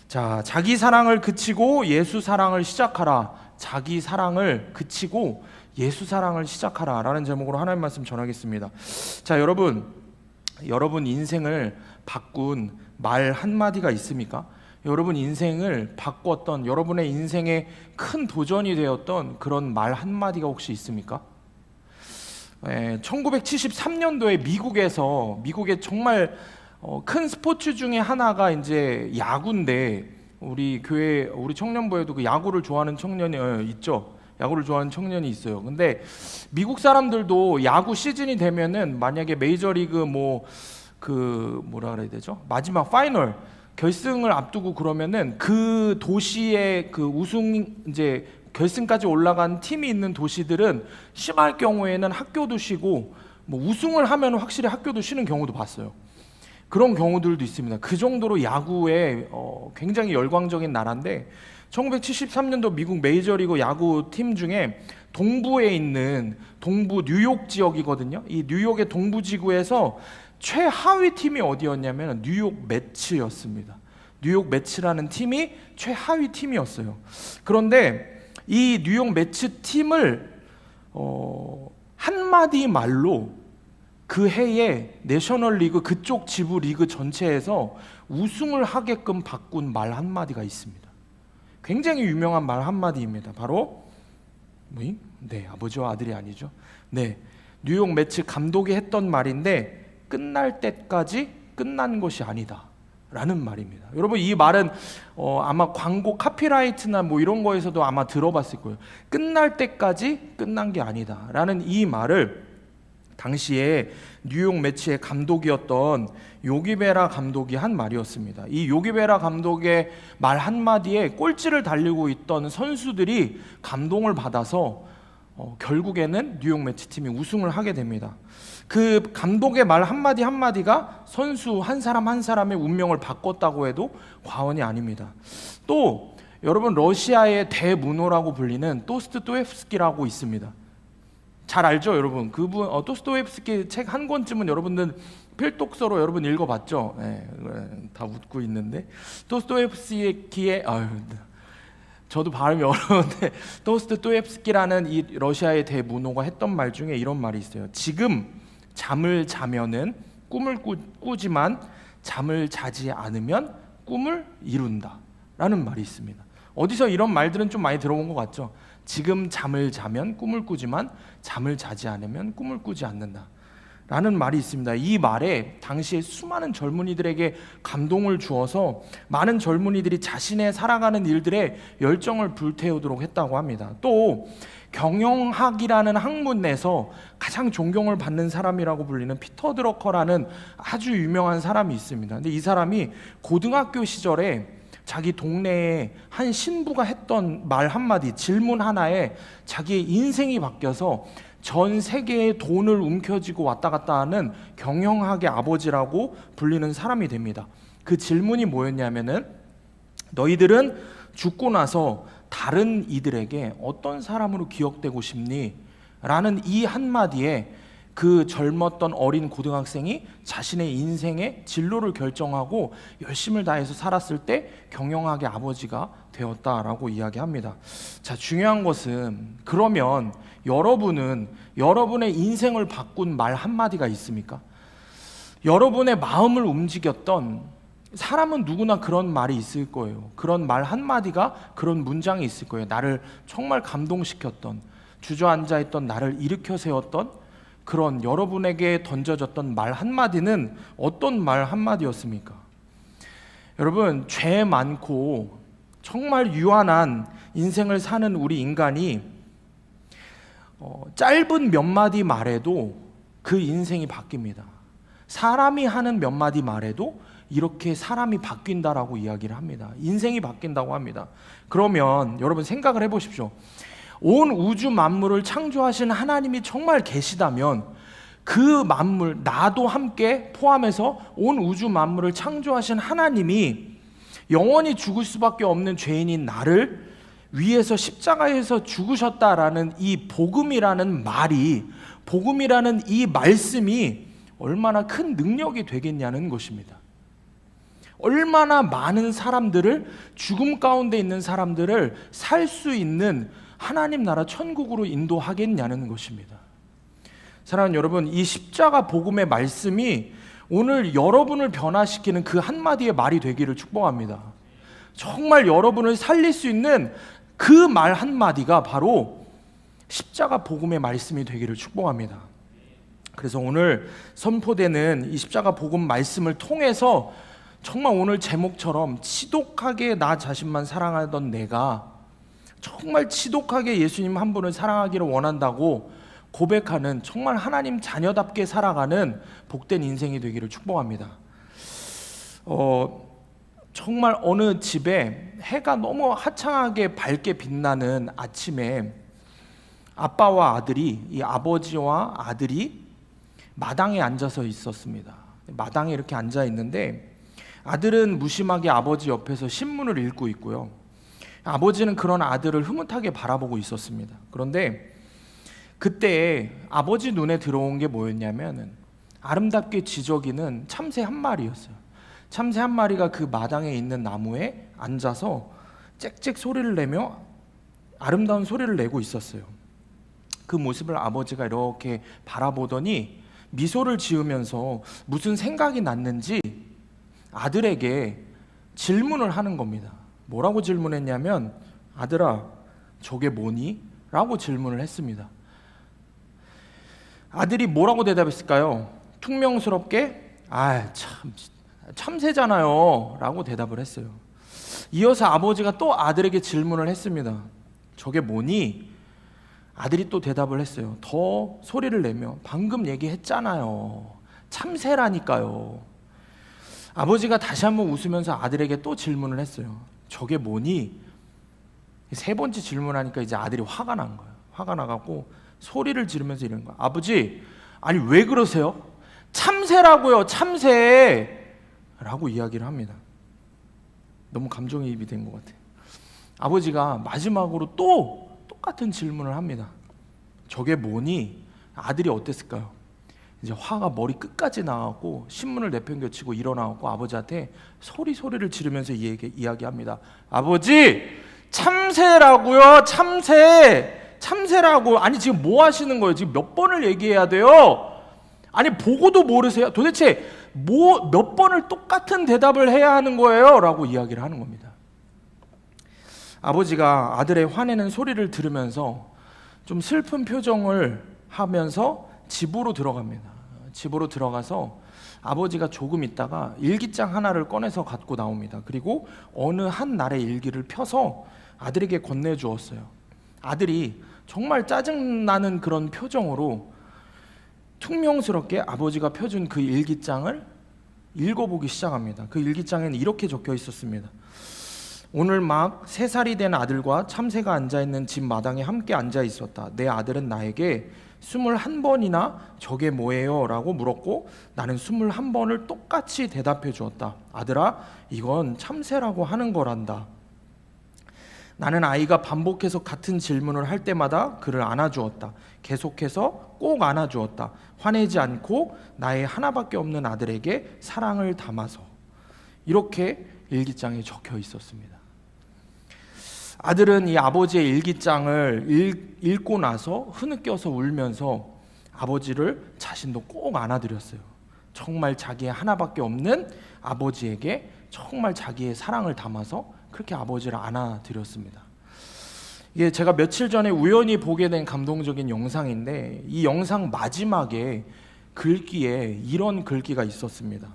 자, 자기 사랑을 그치고 예수 사랑을 시작하라. 자기 사랑을 그치고 예수 사랑을 시작하라 라는 제목으로 하나님 말씀 전하겠습니다. 자, 여러분 인생을 바꾼 말 한마디가 있습니까? 여러분 인생을 바꿨던, 여러분의 인생에 큰 도전이 되었던 그런 말 한마디가 혹시 있습니까? 1973년도에 미국의 정말 큰 스포츠 중에 하나가 이제 야구인데, 우리 교회, 우리 청년부에도 그 야구를 좋아하는 청년이 있죠. 야구를 좋아하는 청년이 있어요. 근데 미국 사람들도 야구 시즌이 되면은 만약에 메이저리그 뭐라 그래야 되죠? 마지막 파이널 결승을 앞두고 그러면은 그 도시의 그 우승 이제 결승까지 올라간 팀이 있는 도시들은 심할 경우에는 학교도 쉬고, 우승을 하면 확실히 학교도 쉬는 경우도 봤어요. 그런 경우들도 있습니다. 그 정도로 야구에 굉장히 열광적인 나라인데, 1973년도 미국 메이저리그 야구 팀 중에 동부에 있는 동부 뉴욕 지역이거든요. 이 뉴욕의 동부 지구에서 최하위 팀이 어디였냐면 뉴욕 매츠였습니다. 뉴욕 매츠라는 팀이 최하위 팀이었어요. 그런데 이 뉴욕 매츠 팀을 한마디 말로 그 해에 내셔널리그 그쪽 지부 리그 전체에서 우승을 하게끔 바꾼 말 한마디가 있습니다. 굉장히 유명한 말 한마디입니다. 바로 아버지와 아들이 아니죠. 뉴욕 매츠 감독이 했던 말인데, 끝날 때까지 끝난 것이 아니다 라는 말입니다. 여러분, 이 말은 아마 광고 카피라이트나 이런 거에서도 아마 들어봤을 거예요. 끝날 때까지 끝난 게 아니다 라는 이 말을 당시에 뉴욕 매츠의 감독이었던 요기베라 감독이 한 말이었습니다. 이 요기베라 감독의 말 한마디에 꼴찌를 달리고 있던 선수들이 감동을 받아서 결국에는 뉴욕 매츠 팀이 우승을 하게 됩니다. 그 감독의 말 한마디 한마디가 선수 한 사람 한 사람의 운명을 바꿨다고 해도 과언이 아닙니다. 또 여러분, 러시아의 대문호라고 불리는 도스토옙스키라고 있습니다. 잘 알죠, 여러분? 그분 도스토옙스키 책 한 권쯤은 여러분들 필독서로 여러분 읽어봤죠? 다 웃고 있는데, 도스토옙스키의 저도 발음이 어려운데, 도스토옙스키라는 이 러시아의 대문호가 했던 말 중에 이런 말이 있어요. 지금 잠을 자면은 꿈을 꾸지만 잠을 자지 않으면 꿈을 이룬다 라는 말이 있습니다. 어디서 이런 말들은 좀 많이 들어본 것 같죠? 지금 잠을 자면 꿈을 꾸지만 잠을 자지 않으면 꿈을 꾸지 않는다 라는 말이 있습니다. 이 말에 당시에 수많은 젊은이들에게 감동을 주어서 많은 젊은이들이 자신의 살아가는 일들에 열정을 불태우도록 했다고 합니다. 또 경영학이라는 학문 내에서 가장 존경을 받는 사람이라고 불리는 피터 드러커라는 아주 유명한 사람이 있습니다. 근데 이 사람이 고등학교 시절에 자기 동네에 한 신부가 했던 말 한마디, 질문 하나에 자기의 인생이 바뀌어서 전 세계의 돈을 움켜쥐고 왔다 갔다 하는 경영학의 아버지라고 불리는 사람이 됩니다. 그 질문이 뭐였냐면은, 너희들은 죽고 나서 다른 이들에게 어떤 사람으로 기억되고 싶니? 라는 이 한마디에 그 젊었던 어린 고등학생이 자신의 인생의 진로를 결정하고 열심을 다해서 살았을 때 경영학의 아버지가 되었다라고 이야기합니다. 자, 중요한 것은, 그러면 여러분은 여러분의 인생을 바꾼 말 한마디가 있습니까? 여러분의 마음을 움직였던, 사람은 누구나 그런 말이 있을 거예요. 그런 말 한마디가, 그런 문장이 있을 거예요. 나를 정말 감동시켰던, 주저앉아 있던 나를 일으켜 세웠던 그런 여러분에게 던져졌던 말 한마디는 어떤 말 한마디였습니까? 여러분, 죄 많고 정말 유한한 인생을 사는 우리 인간이 짧은 몇 마디 말에도 그 인생이 바뀝니다. 사람이 하는 몇 마디 말에도 이렇게 사람이 바뀐다라고 이야기를 합니다. 인생이 바뀐다고 합니다. 그러면 여러분 생각을 해보십시오. 온 우주 만물을 창조하신 하나님이 정말 계시다면, 그 만물, 나도 함께 포함해서 온 우주 만물을 창조하신 하나님이 영원히 죽을 수밖에 없는 죄인인 나를 위해서 십자가에서 죽으셨다라는 이 복음이라는 말이, 복음이라는 이 말씀이 얼마나 큰 능력이 되겠냐는 것입니다. 얼마나 많은 사람들을, 죽음 가운데 있는 사람들을 살 수 있는 하나님 나라 천국으로 인도하겠냐는 것입니다. 사랑하는 여러분, 이 십자가 복음의 말씀이 오늘 여러분을 변화시키는 그 한마디의 말이 되기를 축복합니다. 정말 여러분을 살릴 수 있는 그 말 한마디가 바로 십자가 복음의 말씀이 되기를 축복합니다. 그래서 오늘 선포되는 이 십자가 복음 말씀을 통해서 정말 오늘 제목처럼 지독하게 나 자신만 사랑하던 내가 정말 지독하게 예수님 한 분을 사랑하기를 원한다고 고백하는, 정말 하나님 자녀답게 살아가는 복된 인생이 되기를 축복합니다. 정말 어느 집에 해가 너무 화창하게 밝게 빛나는 아침에 아빠와 아들이, 이 아버지와 아들이 마당에 앉아서 있었습니다. 마당에 이렇게 앉아 있는데 아들은 무심하게 아버지 옆에서 신문을 읽고 있고요. 아버지는 그런 아들을 흐뭇하게 바라보고 있었습니다. 그런데 그때 아버지 눈에 들어온 게 뭐였냐면 아름답게 지저귀는 참새 한 마리였어요. 참새 한 마리가 그 마당에 있는 나무에 앉아서 짹짹 소리를 내며 아름다운 소리를 내고 있었어요. 그 모습을 아버지가 이렇게 바라보더니 미소를 지으면서 무슨 생각이 났는지 아들에게 질문을 하는 겁니다. 뭐라고 질문했냐면, 아들아, 저게 뭐니? 라고 질문을 했습니다. 아들이 뭐라고 대답했을까요? 퉁명스럽게 참새잖아요 라고 대답을 했어요. 이어서 아버지가 또 아들에게 질문을 했습니다. 저게 뭐니? 아들이 또 대답을 했어요. 더 소리를 내며 방금 얘기했잖아요. 참새라니까요. 아버지가 다시 한번 웃으면서 아들에게 또 질문을 했어요. 저게 뭐니? 세 번째 질문하니까 이제 아들이 화가 난 거예요. 화가 나갖고 소리를 지르면서 이러는 거예요. 아버지, 아니 왜 그러세요? 참새라고요, 참새! 라고 이야기를 합니다. 너무 감정이입이 된 것 같아요. 아버지가 마지막으로 또 똑같은 질문을 합니다. 저게 뭐니? 아들이 어땠을까요? 이제 화가 머리 끝까지 나가고 신문을 내팽개치고 일어나고 아버지한테 소리를 지르면서 이야기합니다. 아버지, 참새라고요, 참새라고. 아니 지금 뭐 하시는 거예요? 지금 몇 번을 얘기해야 돼요? 아니 보고도 모르세요? 도대체 몇 번을 똑같은 대답을 해야 하는 거예요? 라고 이야기를 하는 겁니다. 아버지가 아들의 화내는 소리를 들으면서 좀 슬픈 표정을 하면서 집으로 들어갑니다. 집으로 들어가서 아버지가 조금 있다가 일기장 하나를 꺼내서 갖고 나옵니다. 그리고 어느 한 날의 일기를 펴서 아들에게 건네주었어요. 아들이 정말 짜증나는 그런 표정으로 퉁명스럽게 아버지가 펴준 그 일기장을 읽어보기 시작합니다. 그 일기장에는 이렇게 적혀 있었습니다. 오늘 막 3살이 된 아들과 참새가 앉아있는 집 마당에 함께 앉아 있었다. 내 아들은 나에게 21번이나 저게 뭐예요? 라고 물었고 나는 21번을 똑같이 대답해 주었다. 아들아, 이건 참새라고 하는 거란다. 나는 아이가 반복해서 같은 질문을 할 때마다 그를 안아주었다. 계속해서 꼭 안아주었다. 화내지 않고 나의 하나밖에 없는 아들에게 사랑을 담아서. 이렇게 일기장에 적혀 있었습니다. 아들은 이 아버지의 일기장을 읽고 나서 흐느껴서 울면서 아버지를 자신도 꼭 안아드렸어요. 정말 자기의 하나밖에 없는 아버지에게 정말 자기의 사랑을 담아서 그렇게 아버지를 안아드렸습니다. 이게 제가 며칠 전에 우연히 보게 된 감동적인 영상인데 이 영상 마지막에 글귀에 이런 글귀가 있었습니다.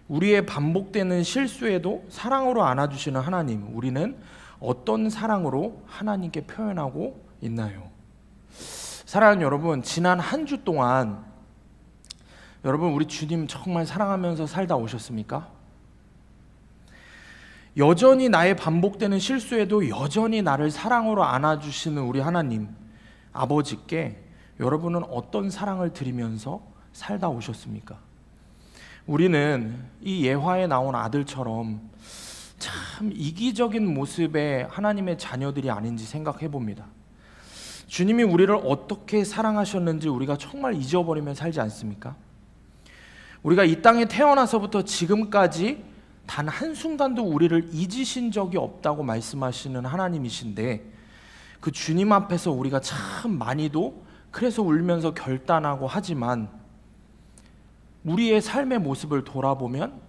우리의 반복되는 실수에도 사랑으로 안아주시는 하나님, 우리는 어떤 사랑으로 하나님께 표현하고 있나요? 사랑하는 여러분, 지난 한 주 동안 여러분 우리 주님 정말 사랑하면서 살다 오셨습니까? 여전히 나의 반복되는 실수에도 여전히 나를 사랑으로 안아주시는 우리 하나님 아버지께 여러분은 어떤 사랑을 드리면서 살다 오셨습니까? 우리는 이 예화에 나온 아들처럼 참 이기적인 모습의 하나님의 자녀들이 아닌지 생각해 봅니다. 주님이 우리를 어떻게 사랑하셨는지 우리가 정말 잊어버리면 살지 않습니까? 우리가 이 땅에 태어나서부터 지금까지 단 한순간도 우리를 잊으신 적이 없다고 말씀하시는 하나님이신데, 그 주님 앞에서 우리가 참 많이도 그래서 울면서 결단하고 하지만 우리의 삶의 모습을 돌아보면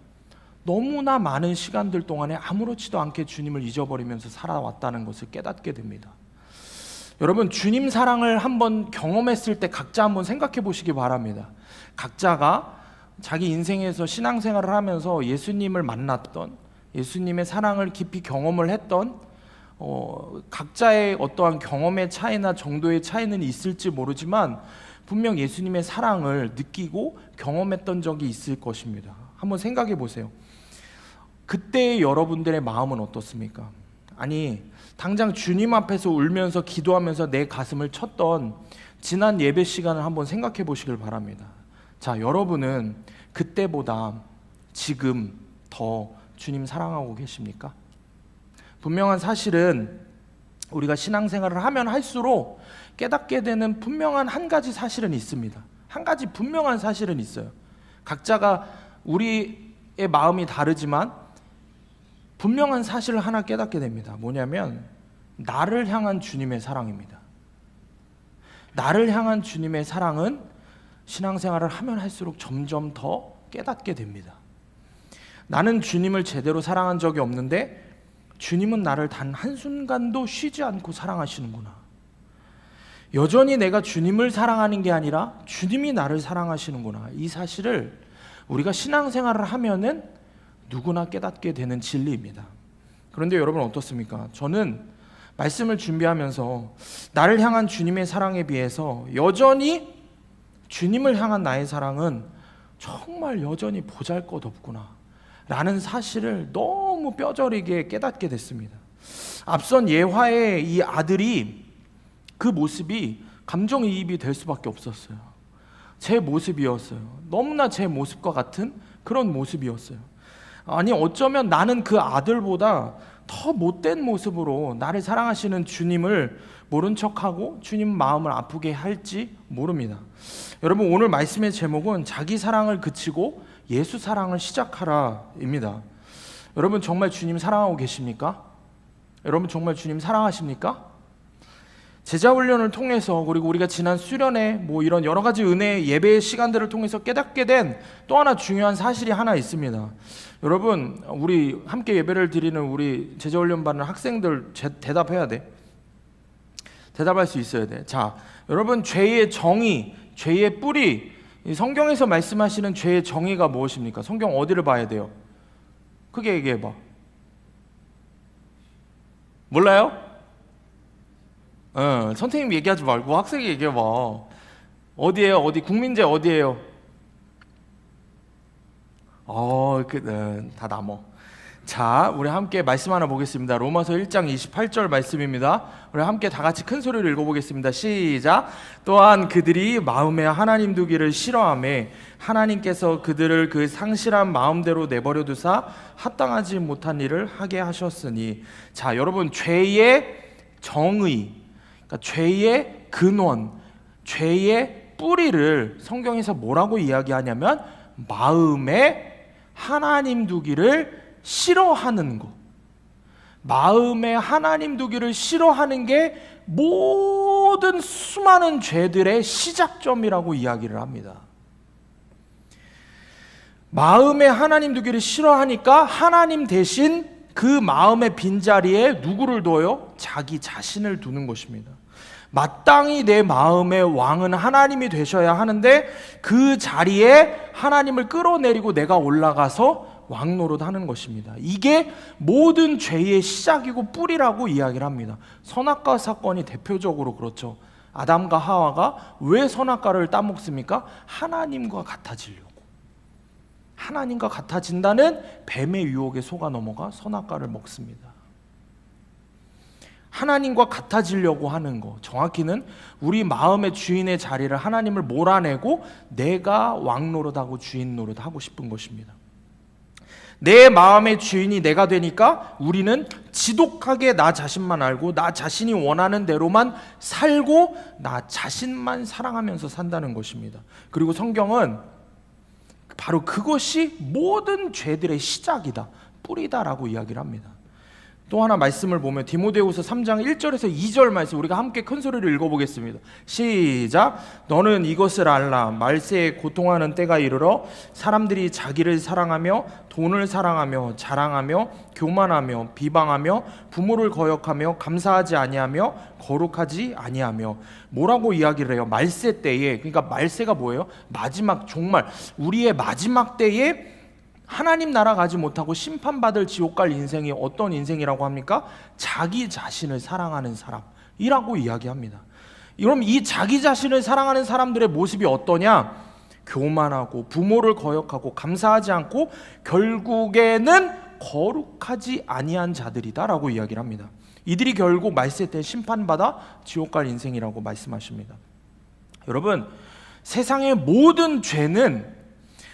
너무나 많은 시간들 동안에 아무렇지도 않게 주님을 잊어버리면서 살아왔다는 것을 깨닫게 됩니다. 여러분, 주님 사랑을 한번 경험했을 때 각자 한번 생각해 보시기 바랍니다. 각자가 자기 인생에서 신앙생활을 하면서 예수님을 만났던, 예수님의 사랑을 깊이 경험을 했던 각자의 어떠한 경험의 차이나 정도의 차이는 있을지 모르지만 분명 예수님의 사랑을 느끼고 경험했던 적이 있을 것입니다. 한번 생각해 보세요. 그때의 여러분들의 마음은 어떻습니까? 아니, 당장 주님 앞에서 울면서 기도하면서 내 가슴을 쳤던 지난 예배 시간을 한번 생각해 보시길 바랍니다. 자, 여러분은 그때보다 지금 더 주님 사랑하고 계십니까? 분명한 사실은 우리가 신앙생활을 하면 할수록 깨닫게 되는 분명한 한 가지 사실은 있습니다. 한 가지 분명한 사실은 있어요. 각자가 우리의 마음이 다르지만 분명한 사실을 하나 깨닫게 됩니다. 뭐냐면 나를 향한 주님의 사랑입니다. 나를 향한 주님의 사랑은 신앙생활을 하면 할수록 점점 더 깨닫게 됩니다. 나는 주님을 제대로 사랑한 적이 없는데 주님은 나를 단 한순간도 쉬지 않고 사랑하시는구나. 여전히 내가 주님을 사랑하는 게 아니라 주님이 나를 사랑하시는구나. 이 사실을 우리가 신앙생활을 하면은 누구나 깨닫게 되는 진리입니다. 그런데 여러분 어떻습니까? 저는 말씀을 준비하면서 나를 향한 주님의 사랑에 비해서 여전히 주님을 향한 나의 사랑은 정말 여전히 보잘것없구나 라는 사실을 너무 뼈저리게 깨닫게 됐습니다. 앞선 예화의 이 아들이 그 모습이 감정이입이 될 수밖에 없었어요. 제 모습이었어요. 너무나 제 모습과 같은 그런 모습이었어요. 아니, 어쩌면 나는 그 아들보다 더 못된 모습으로 나를 사랑하시는 주님을 모른 척하고 주님 마음을 아프게 할지 모릅니다. 여러분, 오늘 말씀의 제목은 자기 사랑을 그치고 예수 사랑을 시작하라입니다. 여러분, 정말 주님 사랑하고 계십니까? 여러분, 정말 주님 사랑하십니까? 제자훈련을 통해서, 그리고 우리가 지난 수련회 이런 여러 가지 은혜 예배의 시간들을 통해서 깨닫게 된 또 하나 중요한 사실이 하나 있습니다. 여러분, 우리 함께 예배를 드리는 우리 제자훈련 받는 학생들 대답해야 돼. 대답할 수 있어야 돼. 자, 여러분, 죄의 정의, 죄의 뿌리, 성경에서 말씀하시는 죄의 정의가 무엇입니까? 성경 어디를 봐야 돼요? 크게 얘기해봐. 몰라요? 선생님 얘기하지 말고 학생이 얘기해봐. 어디예요? 어디? 국민제 어디예요? 다 남어. 자, 우리 함께 말씀 하나 보겠습니다. 로마서 1장 28절 말씀입니다. 우리 함께 다 같이 큰 소리로 읽어보겠습니다. 시작. 또한 그들이 마음에 하나님 두기를 싫어하며 하나님께서 그들을 그 상실한 마음대로 내버려 두사 합당하지 못한 일을 하게 하셨으니. 자, 여러분, 죄의 정의, 그러니까 죄의 근원, 죄의 뿌리를 성경에서 뭐라고 이야기하냐면 마음에 하나님 두기를 싫어하는 것. 마음에 하나님 두기를 싫어하는 게 모든 수많은 죄들의 시작점이라고 이야기를 합니다. 마음에 하나님 두기를 싫어하니까 하나님 대신 그 마음의 빈자리에 누구를 둬요? 자기 자신을 두는 것입니다. 마땅히 내 마음의 왕은 하나님이 되셔야 하는데 그 자리에 하나님을 끌어내리고 내가 올라가서 왕 노릇하는 것입니다. 이게 모든 죄의 시작이고 뿌리라고 이야기를 합니다. 선악과 사건이 대표적으로 그렇죠. 아담과 하와가 왜 선악과를 따먹습니까? 하나님과 같아지려고. 하나님과 같아진다는 뱀의 유혹에 속아 넘어가 선악과를 먹습니다. 하나님과 같아지려고 하는 것, 정확히는 우리 마음의 주인의 자리를 하나님을 몰아내고 내가 왕 노릇하고 주인 노릇하고 싶은 것입니다. 내 마음의 주인이 내가 되니까 우리는 지독하게 나 자신만 알고 나 자신이 원하는 대로만 살고 나 자신만 사랑하면서 산다는 것입니다. 그리고 성경은 바로 그것이 모든 죄들의 시작이다, 뿌리다라고 이야기를 합니다. 또 하나 말씀을 보면 디모데후서 3장 1절에서 2절 말씀 우리가 함께 큰 소리로 읽어보겠습니다. 시작. 너는 이것을 알라. 말세에 고통하는 때가 이르러 사람들이 자기를 사랑하며 돈을 사랑하며 자랑하며 교만하며 비방하며 부모를 거역하며 감사하지 아니하며 거룩하지 아니하며. 뭐라고 이야기를 해요? 말세 때에. 그러니까 말세가 뭐예요? 마지막, 정말 우리의 마지막 때에 하나님 나라 가지 못하고 심판받을 지옥 갈 인생이 어떤 인생이라고 합니까? 자기 자신을 사랑하는 사람이라고 이야기합니다. 그럼 이 자기 자신을 사랑하는 사람들의 모습이 어떠냐? 교만하고 부모를 거역하고 감사하지 않고 결국에는 거룩하지 아니한 자들이다라고 이야기를 합니다. 이들이 결국 말세 때 심판받아 지옥 갈 인생이라고 말씀하십니다. 여러분, 세상의 모든 죄는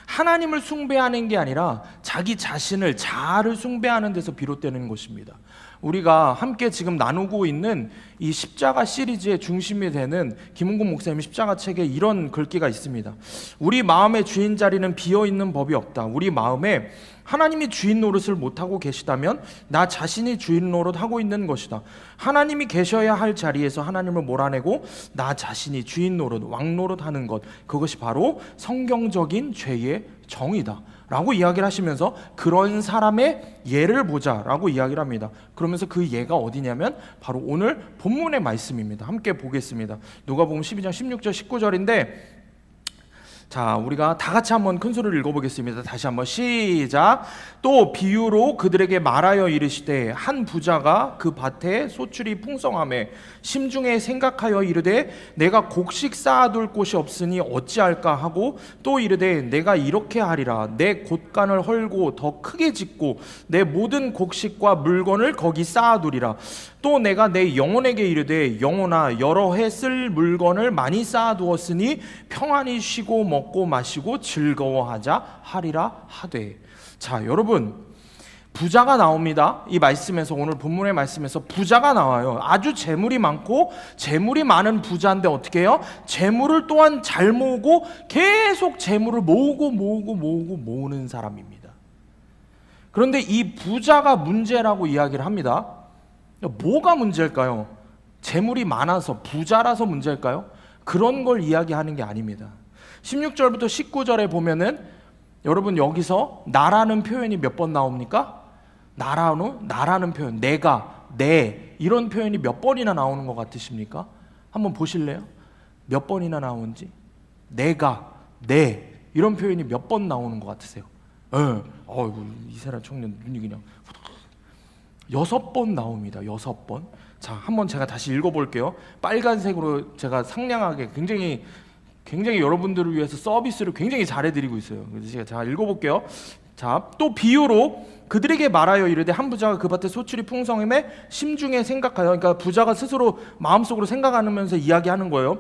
하나님을 숭배하는 게 아니라 자기 자신을, 자아를 숭배하는 데서 비롯되는 것입니다. 우리가 함께 지금 나누고 있는 이 십자가 시리즈의 중심이 되는 김은국 목사님 십자가 책에 이런 글귀가 있습니다. 우리 마음의 주인 자리는 비어있는 법이 없다. 우리 마음에 하나님이 주인 노릇을 못하고 계시다면 나 자신이 주인 노릇하고 있는 것이다. 하나님이 계셔야 할 자리에서 하나님을 몰아내고 나 자신이 주인 노릇, 왕 노릇하는 것, 그것이 바로 성경적인 죄의 정의다 라고 이야기를 하시면서 그런 사람의 예를 보자라고 이야기를 합니다. 그러면서 그 예가 어디냐면 바로 오늘 본문의 말씀입니다. 함께 보겠습니다. 누가복음 12장 16절 19절인데 자, 우리가 다 같이 한번 큰 소리를 읽어보겠습니다. 다시 한번 시작. 또 비유로 그들에게 말하여 이르시되 한 부자가 그 밭에 소출이 풍성하매 심중에 생각하여 이르되 내가 곡식 쌓아둘 곳이 없으니 어찌할까 하고 또 이르되 내가 이렇게 하리라. 내 곳간을 헐고 더 크게 짓고 내 모든 곡식과 물건을 거기 쌓아두리라. 또 내가 내 영혼에게 이르되 영혼아 여러 해 쓸 물건을 많이 쌓아두었으니 평안히 쉬고 먹고 마시고 즐거워하자 하리라 하되. 자, 여러분, 부자가 나옵니다. 이 말씀에서, 오늘 본문의 말씀에서 부자가 나와요. 아주 재물이 많고 재물이 많은 부자인데 어떻게 해요? 재물을 또한 잘 모으고 계속 재물을 모으는 사람입니다. 그런데 이 부자가 문제라고 이야기를 합니다. 뭐가 문제일까요? 재물이 많아서, 부자라서 문제일까요? 그런 걸 이야기하는 게 아닙니다. 16절부터 19절에 보면은 여러분 여기서 나라는 표현이 몇 번 나옵니까? 나라는 표현, 내가, 내, 이런 표현이 몇 번이나 나오는 것 같으십니까? 한번 보실래요? 몇 번이나 나오는지. 내가, 내, 이런 표현이 몇 번 나오는 것 같으세요? 이 사람 청년 눈이 그냥 6번 나옵니다. 6번. 자, 한번 제가 다시 읽어볼게요. 빨간색으로 제가 상냥하게 굉장히 여러분들을 위해서 서비스를 굉장히 잘해드리고 있어요. 그래서 제가 읽어볼게요. 자, 또 비유로 그들에게 말하여 이르되 한 부자가 그 밭에 소출이 풍성함에 심중에 생각하여, 그러니까 부자가 스스로 마음속으로 생각하면서 이야기하는 거예요.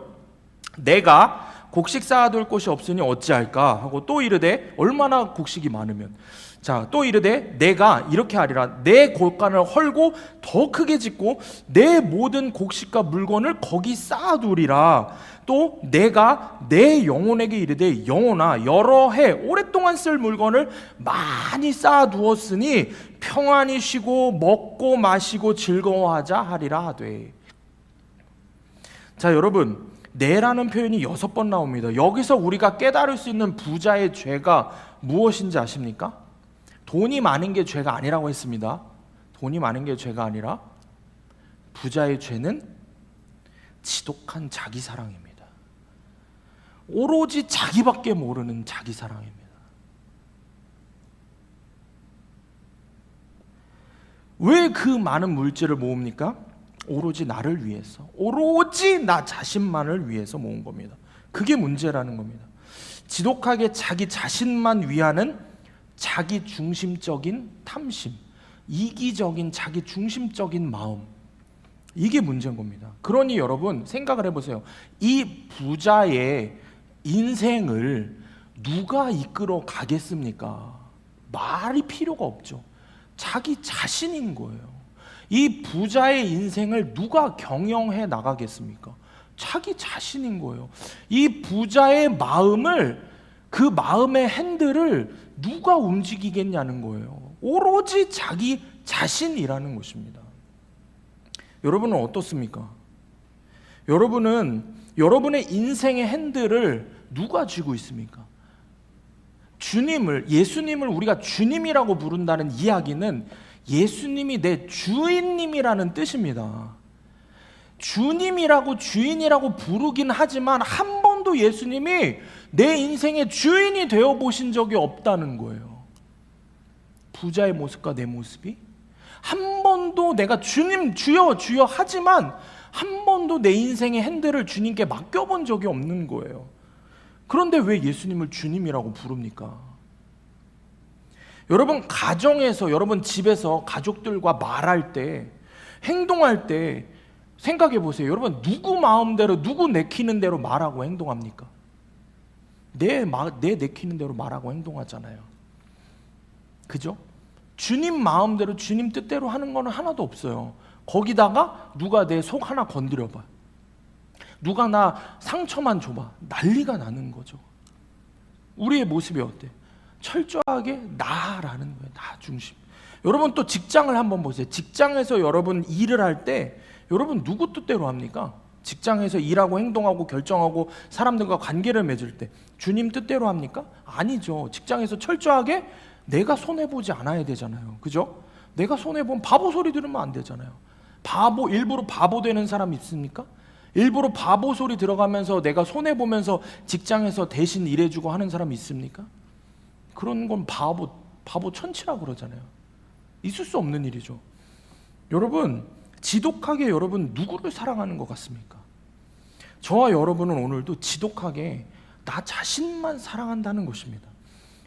내가 곡식 쌓아둘 곳이 없으니 어찌할까 하고 또 이르되 얼마나 곡식이 많으면. 자, 또 이르되 내가 이렇게 하리라. 내 곳간을 헐고 더 크게 짓고 내 모든 곡식과 물건을 거기 쌓아두리라. 또 내가 내 영혼에게 이르되 영혼아 여러 해 오랫동안 쓸 물건을 많이 쌓아두었으니 평안히 쉬고 먹고 마시고 즐거워하자 하리라 하되. 자, 여러분, 내라는 표현이 6번 나옵니다. 여기서 우리가 깨달을 수 있는 부자의 죄가 무엇인지 아십니까? 돈이 많은 게 죄가 아니라고 했습니다. 돈이 많은 게 죄가 아니라 부자의 죄는 지독한 자기 사랑입니다. 오로지 자기밖에 모르는 자기 사랑입니다. 왜 그 많은 물질을 모읍니까? 오로지 나를 위해서, 오로지 나 자신만을 위해서 모은 겁니다. 그게 문제라는 겁니다. 지독하게 자기 자신만 위하는 자기 중심적인 탐심, 이기적인 자기 중심적인 마음, 이게 문제인 겁니다. 그러니 여러분 생각을 해보세요. 이 부자의 인생을 누가 이끌어 가겠습니까? 말이 필요가 없죠. 자기 자신인 거예요. 이 부자의 인생을 누가 경영해 나가겠습니까? 자기 자신인 거예요. 이 부자의 마음을, 그 마음의 핸들을 누가 움직이겠냐는 거예요. 오로지 자기 자신이라는 것입니다. 여러분은 어떻습니까? 여러분은 여러분의 인생의 핸들을 누가 쥐고 있습니까? 예수님을 우리가 주님이라고 부른다는 이야기는 예수님이 내 주인님이라는 뜻입니다. 주님이라고 주인이라고 부르긴 하지만 한 번도 예수님이 내 인생의 주인이 되어 보신 적이 없다는 거예요. 부자의 모습과 내 모습이 한 번도 내가 주님 주여 주여 하지만 한 번도 내 인생의 핸들을 주님께 맡겨본 적이 없는 거예요. 그런데 왜 예수님을 주님이라고 부릅니까? 여러분 가정에서, 여러분 집에서 가족들과 말할 때, 행동할 때 생각해 보세요. 여러분 누구 마음대로, 누구 내키는 대로 말하고 행동합니까? 내 내키는 대로 말하고 행동하잖아요. 그죠? 주님 마음대로, 주님 뜻대로 하는 거는 하나도 없어요. 거기다가 누가 내 속 하나 건드려봐, 누가 나 상처만 줘봐, 난리가 나는 거죠. 우리의 모습이 어때? 철저하게 나라는 거예요. 나 중심. 여러분 또 직장을 한번 보세요. 직장에서 여러분 일을 할 때 여러분 누구 뜻대로 합니까? 직장에서 일하고 행동하고 결정하고 사람들과 관계를 맺을 때 주님 뜻대로 합니까? 아니죠. 직장에서 철저하게 내가 손해보지 않아야 되잖아요. 그죠? 내가 손해보면 바보 소리 들으면 안 되잖아요. 일부러 바보 되는 사람 있습니까? 일부러 바보 소리 들어가면서 내가 손해보면서 직장에서 대신 일해주고 하는 사람 있습니까? 그런 건 바보 천치라고 그러잖아요. 있을 수 없는 일이죠. 여러분, 지독하게 여러분 누구를 사랑하는 것 같습니까? 저와 여러분은 오늘도 지독하게 나 자신만 사랑한다는 것입니다.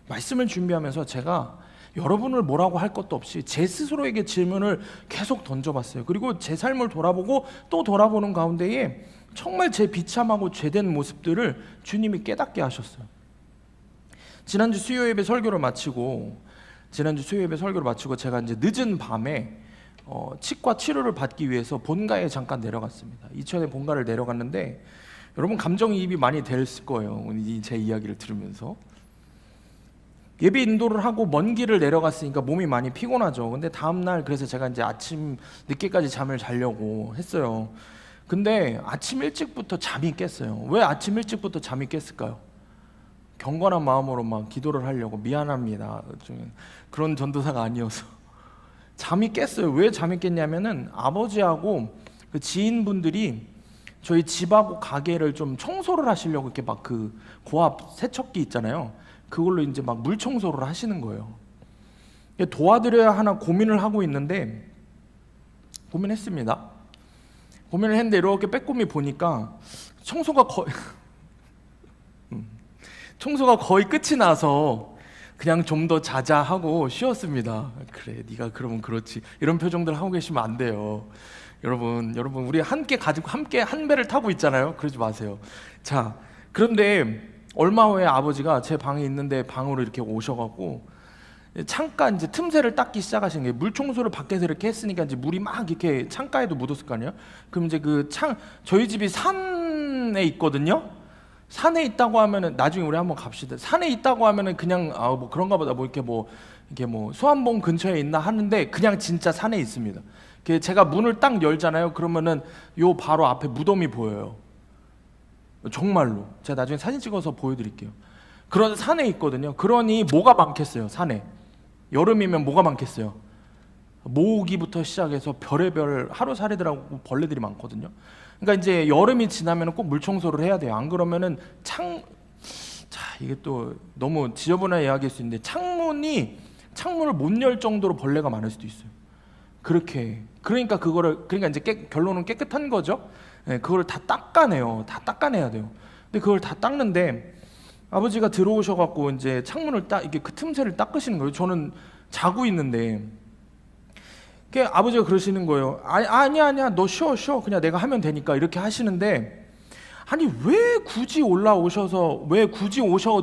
말씀을 준비하면서 제가 여러분을 뭐라고 할 것도 없이 제 스스로에게 질문을 계속 던져봤어요. 그리고 제 삶을 돌아보고 또 돌아보는 가운데에 정말 제 비참하고 죄된 모습들을 주님이 깨닫게 하셨어요. 지난주 수요 예배 설교를 마치고 제가 이제 늦은 밤에 치과 치료를 받기 위해서 본가에 잠깐 내려갔습니다. 이천에 본가를 내려갔는데 여러분 감정이입이 많이 됐을 거예요. 제 이야기를 들으면서. 예배 인도를 하고 먼 길을 내려갔으니까 몸이 많이 피곤하죠. 근데 다음날 그래서 제가 이제 아침 늦게까지 잠을 자려고 했어요. 근데 아침 일찍부터 잠이 깼어요. 왜 아침 일찍부터 잠이 깼을까요? 경건한 마음으로 막 기도를 하려고, 미안합니다, 그런 전도사가 아니어서 잠이 깼어요. 왜 잠이 깼냐면은 아버지하고 그 지인분들이 저희 집하고 가게를 좀 청소를 하시려고 이렇게 막 그 고압 세척기 있잖아요. 그걸로 이제 막 물 청소를 하시는 거예요. 도와드려야 하나 고민을 하고 있는데 고민했습니다. 고민을 했는데 이렇게 빼꼼히 보니까 청소가 거의 끝이 나서 그냥 좀 더 자자 하고 쉬었습니다. 그래, 네가 그러면 그렇지, 이런 표정들 하고 계시면 안 돼요. 여러분 우리 함께 한 배를 타고 있잖아요. 그러지 마세요. 자, 그런데 얼마 후에 아버지가 제 방에 있는데 방으로 이렇게 오셔갖고 창가 이제 틈새를 닦기 시작하시는 거예요. 물 청소를 밖에서 이렇게 했으니까 이제 물이 막 이렇게 창가에도 묻었을 거 아니에요. 그럼 이제 저희 집이 산에 있거든요. 산에 있다고 하면은 나중에 우리 한번 갑시다. 산에 있다고 하면은 그냥 뭐 그런가 보다, 이렇게 수암봉 근처에 있나 하는데 그냥 진짜 산에 있습니다. 제가 문을 딱 열잖아요. 그러면은 요 바로 앞에 무덤이 보여요. 정말로. 제가 나중에 사진 찍어서 보여드릴게요. 그런 산에 있거든요. 그러니 뭐가 많겠어요, 산에. 여름이면 뭐가 많겠어요. 모기부터 시작해서 별의별 하루살이들하고 벌레들이 많거든요. 그러니까 이제 여름이 지나면 꼭 물청소를 해야 돼요. 안 그러면은 이게 또 너무 지저분한 이야기일 수 있는데 창문을 못 열 정도로 벌레가 많을 수도 있어요. 그러니까 이제 결론은 깨끗한 거죠. 네, 그걸 다 닦아내야 돼요. 근데 그걸 다 닦는데 아버지가 들어오셔갖고 이제 창문을 이렇게 그 틈새를 닦으시는 거예요. 저는 자고 있는데. 아버지가 그러시는 거예요. 아니야, 너 쉬어, 그냥 내가 하면 되니까, 이렇게 하시는데, 아니 왜 굳이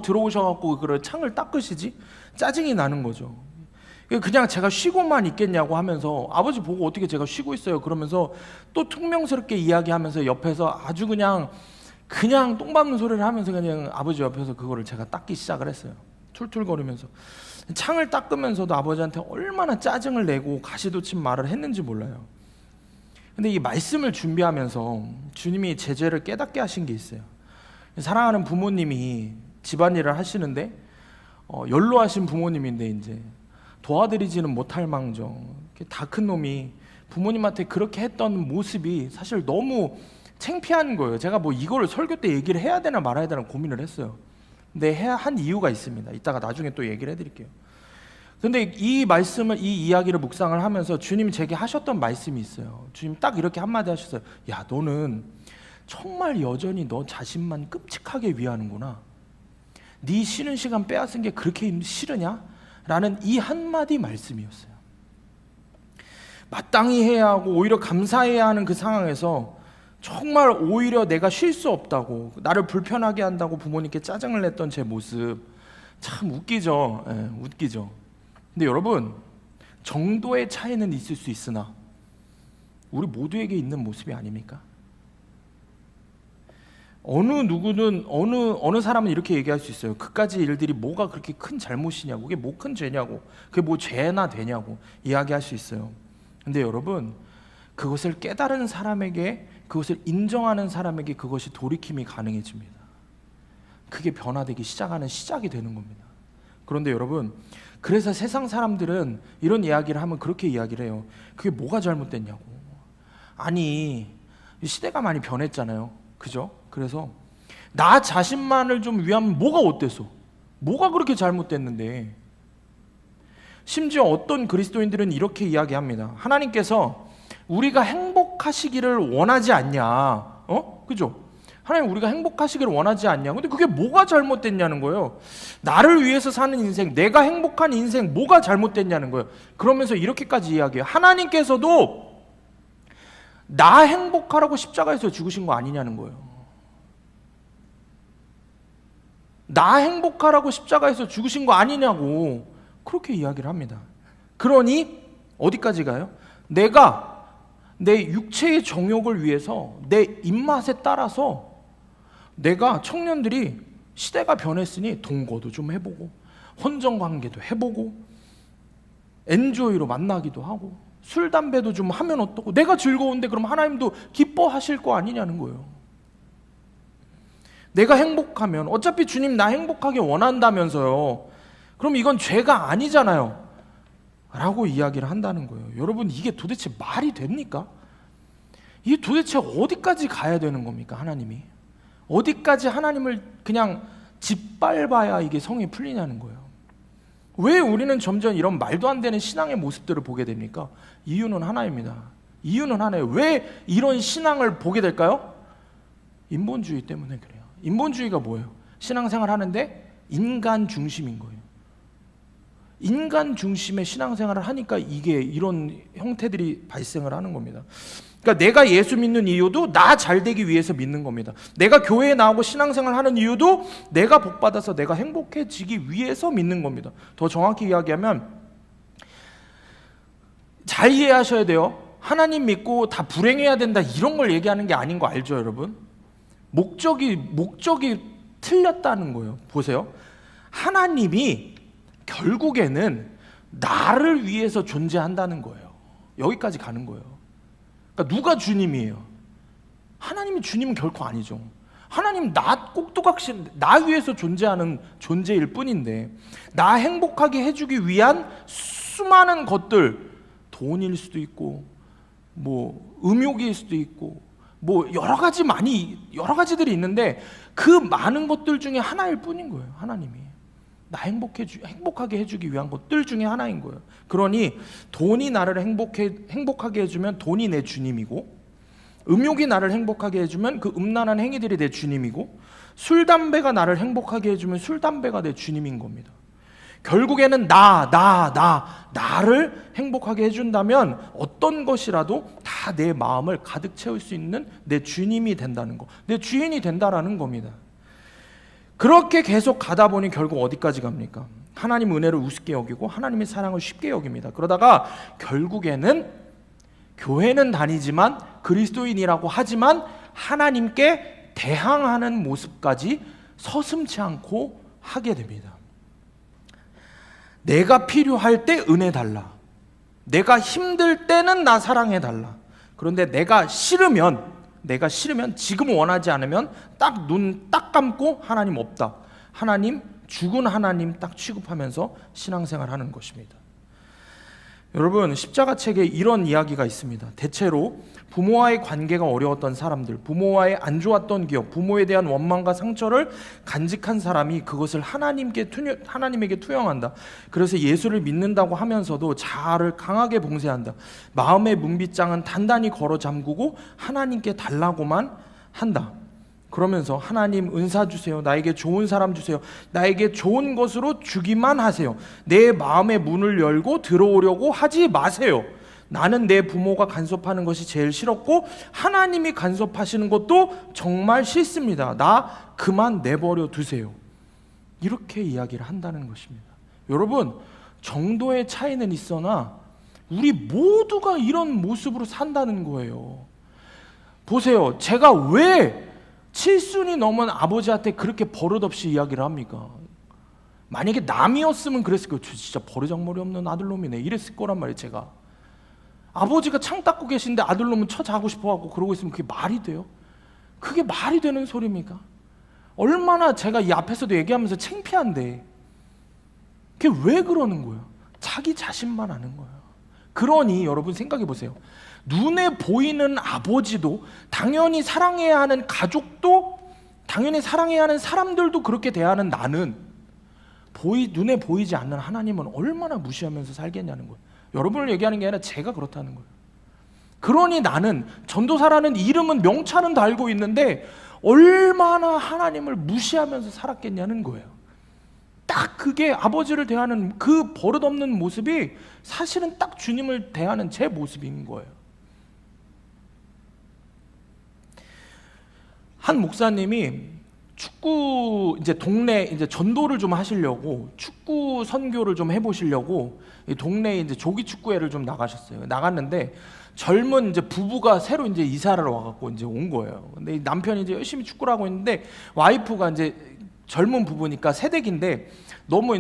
들어오셔갖고 그걸 창을 닦으시지? 짜증이 나는 거죠. 그냥 제가 쉬고만 있겠냐고 하면서, 아버지 보고 어떻게 제가 쉬고 있어요 그러면서 또 퉁명스럽게 이야기하면서 옆에서 아주 그냥 똥 밟는 소리를 하면서 그냥 아버지 옆에서 그거를 제가 닦기 시작을 했어요. 툴툴거리면서 창을 닦으면서도 아버지한테 얼마나 짜증을 내고 가시돋친 말을 했는지 몰라요. 근데 이 말씀을 준비하면서 주님이 제 죄를 깨닫게 하신 게 있어요. 사랑하는 부모님이 집안일을 하시는데 연로하신 부모님인데 이제 도와드리지는 못할 망정 다 큰 놈이 부모님한테 그렇게 했던 모습이 사실 너무 창피한 거예요. 제가 뭐 이거를 설교 때 얘기를 해야 되나 말아야 되나 고민을 했어요. 근데 해야 한 이유가 있습니다. 이따가 나중에 또 얘기를 해드릴게요. 근데 이 말씀을, 이 이야기를 묵상을 하면서 주님이 제게 하셨던 말씀이 있어요. 주님 딱 이렇게 한마디 하셨어요. 야, 너는 정말 여전히 너 자신만 끔찍하게 위하는구나. 네 쉬는 시간 빼앗은 게 그렇게 싫으냐? 라는 이 한마디 말씀이었어요. 마땅히 해야 하고 오히려 감사해야 하는 그 상황에서 정말 오히려 내가 쉴 수 없다고, 나를 불편하게 한다고 부모님께 짜증을 냈던 제 모습 참 웃기죠. 웃기죠. 근데 여러분, 정도의 차이는 있을 수 있으나 우리 모두에게 있는 모습이 아닙니까? 어느 누구는 어느 사람은 이렇게 얘기할 수 있어요. 그까지 일들이 뭐가 그렇게 큰 잘못이냐고, 그게 뭐 큰 죄냐고, 그게 뭐 죄나 되냐고 이야기할 수 있어요. 근데 여러분, 그것을 깨달은 사람에게, 그것을 인정하는 사람에게 그것이 돌이킴이 가능해집니다. 그게 변화되기 시작하는 시작이 되는 겁니다. 그런데 여러분, 그래서 세상 사람들은 이런 이야기를 하면 그렇게 이야기를 해요. 그게 뭐가 잘못됐냐고. 아니, 시대가 많이 변했잖아요. 그죠? 그래서 나 자신만을 좀 위하면 뭐가 어때서? 뭐가 그렇게 잘못됐는데? 심지어 어떤 그리스도인들은 이렇게 이야기합니다. 하나님께서 우리가 행복하시기를 원하지 않냐? 그죠? 하나님, 우리가 행복하시기를 원하지 않냐? 근데 그게 뭐가 잘못됐냐는 거예요. 나를 위해서 사는 인생, 내가 행복한 인생 뭐가 잘못됐냐는 거예요. 그러면서 이렇게까지 이야기해요. 하나님께서도 나 행복하라고 십자가에서 죽으신 거 아니냐는 거예요. 나 행복하라고 십자가에서 죽으신 거 아니냐고 그렇게 이야기를 합니다. 그러니 어디까지 가요? 내가 내 육체의 정욕을 위해서 내 입맛에 따라서 내가 청년들이 시대가 변했으니 동거도 좀 해보고 혼정관계도 해보고 엔조이로 만나기도 하고 술, 담배도 좀 하면 어떠고, 내가 즐거운데 그럼 하나님도 기뻐하실 거 아니냐는 거예요. 내가 행복하면, 어차피 주님 나 행복하게 원한다면서요. 그럼 이건 죄가 아니잖아요 라고 이야기를 한다는 거예요. 여러분, 이게 도대체 말이 됩니까? 이게 도대체 어디까지 가야 되는 겁니까? 하나님이 어디까지 하나님을 그냥 짓밟아야 이게 성이 풀리냐는 거예요. 왜 우리는 점점 이런 말도 안 되는 신앙의 모습들을 보게 됩니까? 이유는 하나입니다. 이유는 하나예요. 왜 이런 신앙을 보게 될까요? 인본주의 때문에 그래요. 인본주의가 뭐예요? 신앙생활 하는데 인간 중심인 거예요. 인간 중심의 신앙생활을 하니까 이게 이런 형태들이 발생을 하는 겁니다. 그러니까 내가 예수 믿는 이유도 나 잘되기 위해서 믿는 겁니다. 내가 교회에 나오고 신앙생활 하는 이유도 내가 복받아서 내가 행복해지기 위해서 믿는 겁니다. 더 정확히 이야기하면 잘 이해하셔야 돼요. 하나님 믿고 다 불행해야 된다 이런 걸 얘기하는 게 아닌 거 알죠, 여러분? 목적이 틀렸다는 거예요. 보세요. 하나님이 결국에는 나를 위해서 존재한다는 거예요. 여기까지 가는 거예요. 그러니까 누가 주님이에요? 하나님이 주님은 결코 아니죠. 하나님 나 꼭두각시 나 위해서 존재하는 존재일 뿐인데, 나 행복하게 해주기 위한 수많은 것들, 돈일 수도 있고 뭐 음욕일 수도 있고 뭐 여러 가지들이 있는데 그 많은 것들 중에 하나일 뿐인 거예요. 하나님이 나 행복하게 해주기 위한 것들 중에 하나인 거예요. 그러니 돈이 나를 행복하게 해주면 돈이 내 주님이고, 음욕이 나를 행복하게 해주면 그 음란한 행위들이 내 주님이고, 술, 담배가 나를 행복하게 해주면 술, 담배가 내 주님인 겁니다. 결국에는 나를 행복하게 해준다면 어떤 것이라도 다 내 마음을 가득 채울 수 있는 내 주님이 된다는 거, 내 주인이 된다라는 겁니다. 그렇게 계속 가다 보니 결국 어디까지 갑니까? 하나님 은혜를 우습게 여기고 하나님의 사랑을 쉽게 여깁니다. 그러다가 결국에는 교회는 다니지만 그리스도인이라고 하지만 하나님께 대항하는 모습까지 서슴지 않고 하게 됩니다. 내가 필요할 때 은혜 달라. 내가 힘들 때는 나 사랑해 달라. 그런데 내가 싫으면 지금 원하지 않으면 딱 눈 딱 감고 하나님 없다. 하나님, 죽은 하나님 딱 취급하면서 신앙생활 하는 것입니다. 여러분, 십자가 책에 이런 이야기가 있습니다. 대체로 부모와의 관계가 어려웠던 사람들, 부모와의 안 좋았던 기억, 부모에 대한 원망과 상처를 간직한 사람이 그것을 하나님에게 투영한다. 그래서 예수를 믿는다고 하면서도 자아를 강하게 봉쇄한다. 마음의 문빗장은 단단히 걸어 잠그고 하나님께 달라고만 한다. 그러면서 하나님 은사 주세요. 나에게 좋은 사람 주세요. 나에게 좋은 것으로 주기만 하세요. 내 마음의 문을 열고 들어오려고 하지 마세요. 나는 내 부모가 간섭하는 것이 제일 싫었고 하나님이 간섭하시는 것도 정말 싫습니다. 나 그만 내버려 두세요. 이렇게 이야기를 한다는 것입니다. 여러분, 정도의 차이는 있으나 우리 모두가 이런 모습으로 산다는 거예요. 보세요. 제가 왜 칠순이 넘은 아버지한테 그렇게 버릇없이 이야기를 합니까? 만약에 남이었으면 그랬을 거예요. 저 진짜 버르장머리 없는 아들놈이네 이랬을 거란 말이에요. 제가 아버지가 창 닦고 계신데 아들놈은 자고 싶어하고 그러고 있으면 그게 말이 돼요? 그게 말이 되는 소리입니까? 얼마나 제가 이 앞에서도 얘기하면서 창피한데 그게 왜 그러는 거예요? 자기 자신만 아는 거예요. 그러니 여러분 생각해 보세요. 눈에 보이는 아버지도, 당연히 사랑해야 하는 가족도, 당연히 사랑해야 하는 사람들도 그렇게 대하는 나는 눈에 보이지 않는 하나님은 얼마나 무시하면서 살겠냐는 거예요. 여러분을 얘기하는 게 아니라 제가 그렇다는 거예요. 그러니 나는 전도사라는 이름은, 명찰은 달고 있는데 얼마나 하나님을 무시하면서 살았겠냐는 거예요. 딱 그게 아버지를 대하는 그 버릇없는 모습이 사실은 딱 주님을 대하는 제 모습인 거예요. 한 목사님이 축구 동네 전도를 좀 하시려고 축구 선교를 좀 해보시려고 동네에 조기 축구회를 좀 나가셨어요. 나갔는데 젊은 부부가 새로 이사를 와갖고 온 거예요. 근데 남편이 열심히 축구를 하고 있는데 와이프가 젊은 부부니까 새댁인데 너무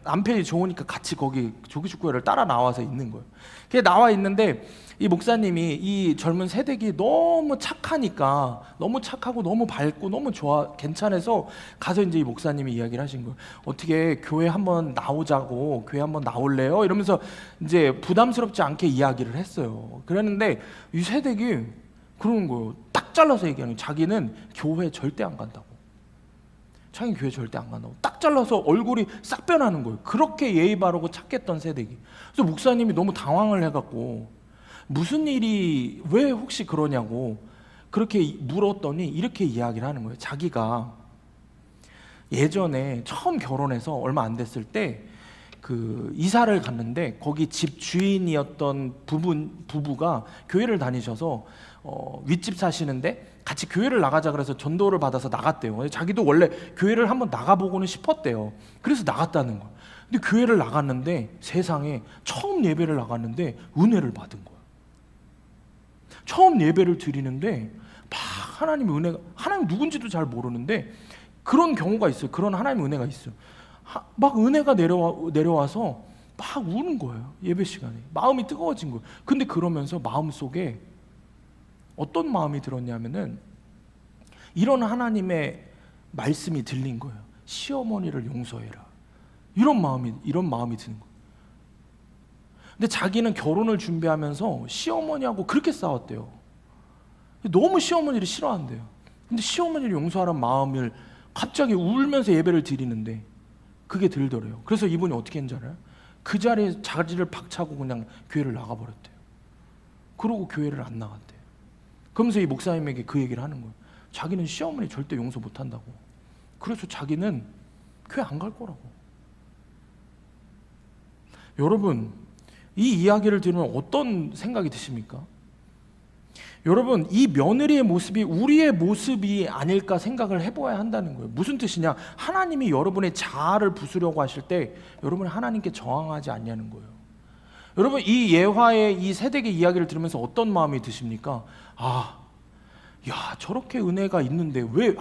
남편이 좋으니까 같이 거기 조기 축구회를 따라 나와서 있는 거예요. 그게 나와 있는데 이 목사님이 이 젊은 새댁이 너무 착하니까, 너무 착하고 너무 밝고 너무 좋아 괜찮아서 가서 이 목사님이 이야기를 하신 거예요. 어떻게 교회 한번 나오자고, 교회 한번 나올래요? 이러면서 부담스럽지 않게 이야기를 했어요. 그랬는데 이 새댁이 그러는 거예요. 딱 잘라서 얘기하는 거예요. 자기는 교회 절대 안 간다고. 자기 교회 절대 안 간다고. 딱 잘라서 얼굴이 싹 변하는 거예요. 그렇게 예의 바르고 착했던 새댁이. 그래서 목사님이 너무 당황을 해갖고 무슨 일이, 왜 혹시 그러냐고 그렇게 물었더니 이렇게 이야기를 하는 거예요. 자기가 예전에 처음 결혼해서 얼마 안 됐을 때 그 이사를 갔는데 거기 집 주인이었던 부부가 교회를 다니셔서 윗집 사시는데 같이 교회를 나가자 그래서 전도를 받아서 나갔대요. 자기도 원래 교회를 한번 나가보고는 싶었대요. 그래서 나갔다는 거예요. 근데 교회를 나갔는데 세상에 처음 예배를 나갔는데 은혜를 받은 거예요. 처음 예배를 드리는데 막 하나님의 은혜가, 하나님 누군지도 잘 모르는데 그런 경우가 있어요. 그런 하나님의 은혜가 있어요. 막 은혜가 내려와서 막 우는 거예요. 예배 시간에 마음이 뜨거워진 거예요. 근데 그러면서 마음속에 어떤 마음이 들었냐면은 이런 하나님의 말씀이 들린 거예요. 시어머니를 용서해라. 이런 마음이 드는 거예요. 근데 자기는 결혼을 준비하면서 시어머니하고 그렇게 싸웠대요. 너무 시어머니를 싫어한대요. 근데 시어머니를 용서하라는 마음을 갑자기 울면서 예배를 드리는데 그게 들더래요. 그래서 이분이 어떻게 했는지 알아요? 그 자리에 자리를 박차고 그냥 교회를 나가버렸대요. 그러고 교회를 안 나갔대요. 그러면서 이 목사님에게 그 얘기를 하는 거예요. 자기는 시어머니 절대 용서 못한다고. 그래서 자기는 교회 안 갈 거라고. 여러분, 이 이야기를 들으면 어떤 생각이 드십니까? 여러분, 이 며느리의 모습이 우리의 모습이 아닐까 생각을 해봐야 한다는 거예요. 무슨 뜻이냐? 하나님이 여러분의 자아를 부수려고 하실 때 여러분이 하나님께 저항하지 않냐는 거예요. 여러분, 이 예화의 이 세대의 이야기를 들으면서 어떤 마음이 드십니까? 저렇게 은혜가 있는데 왜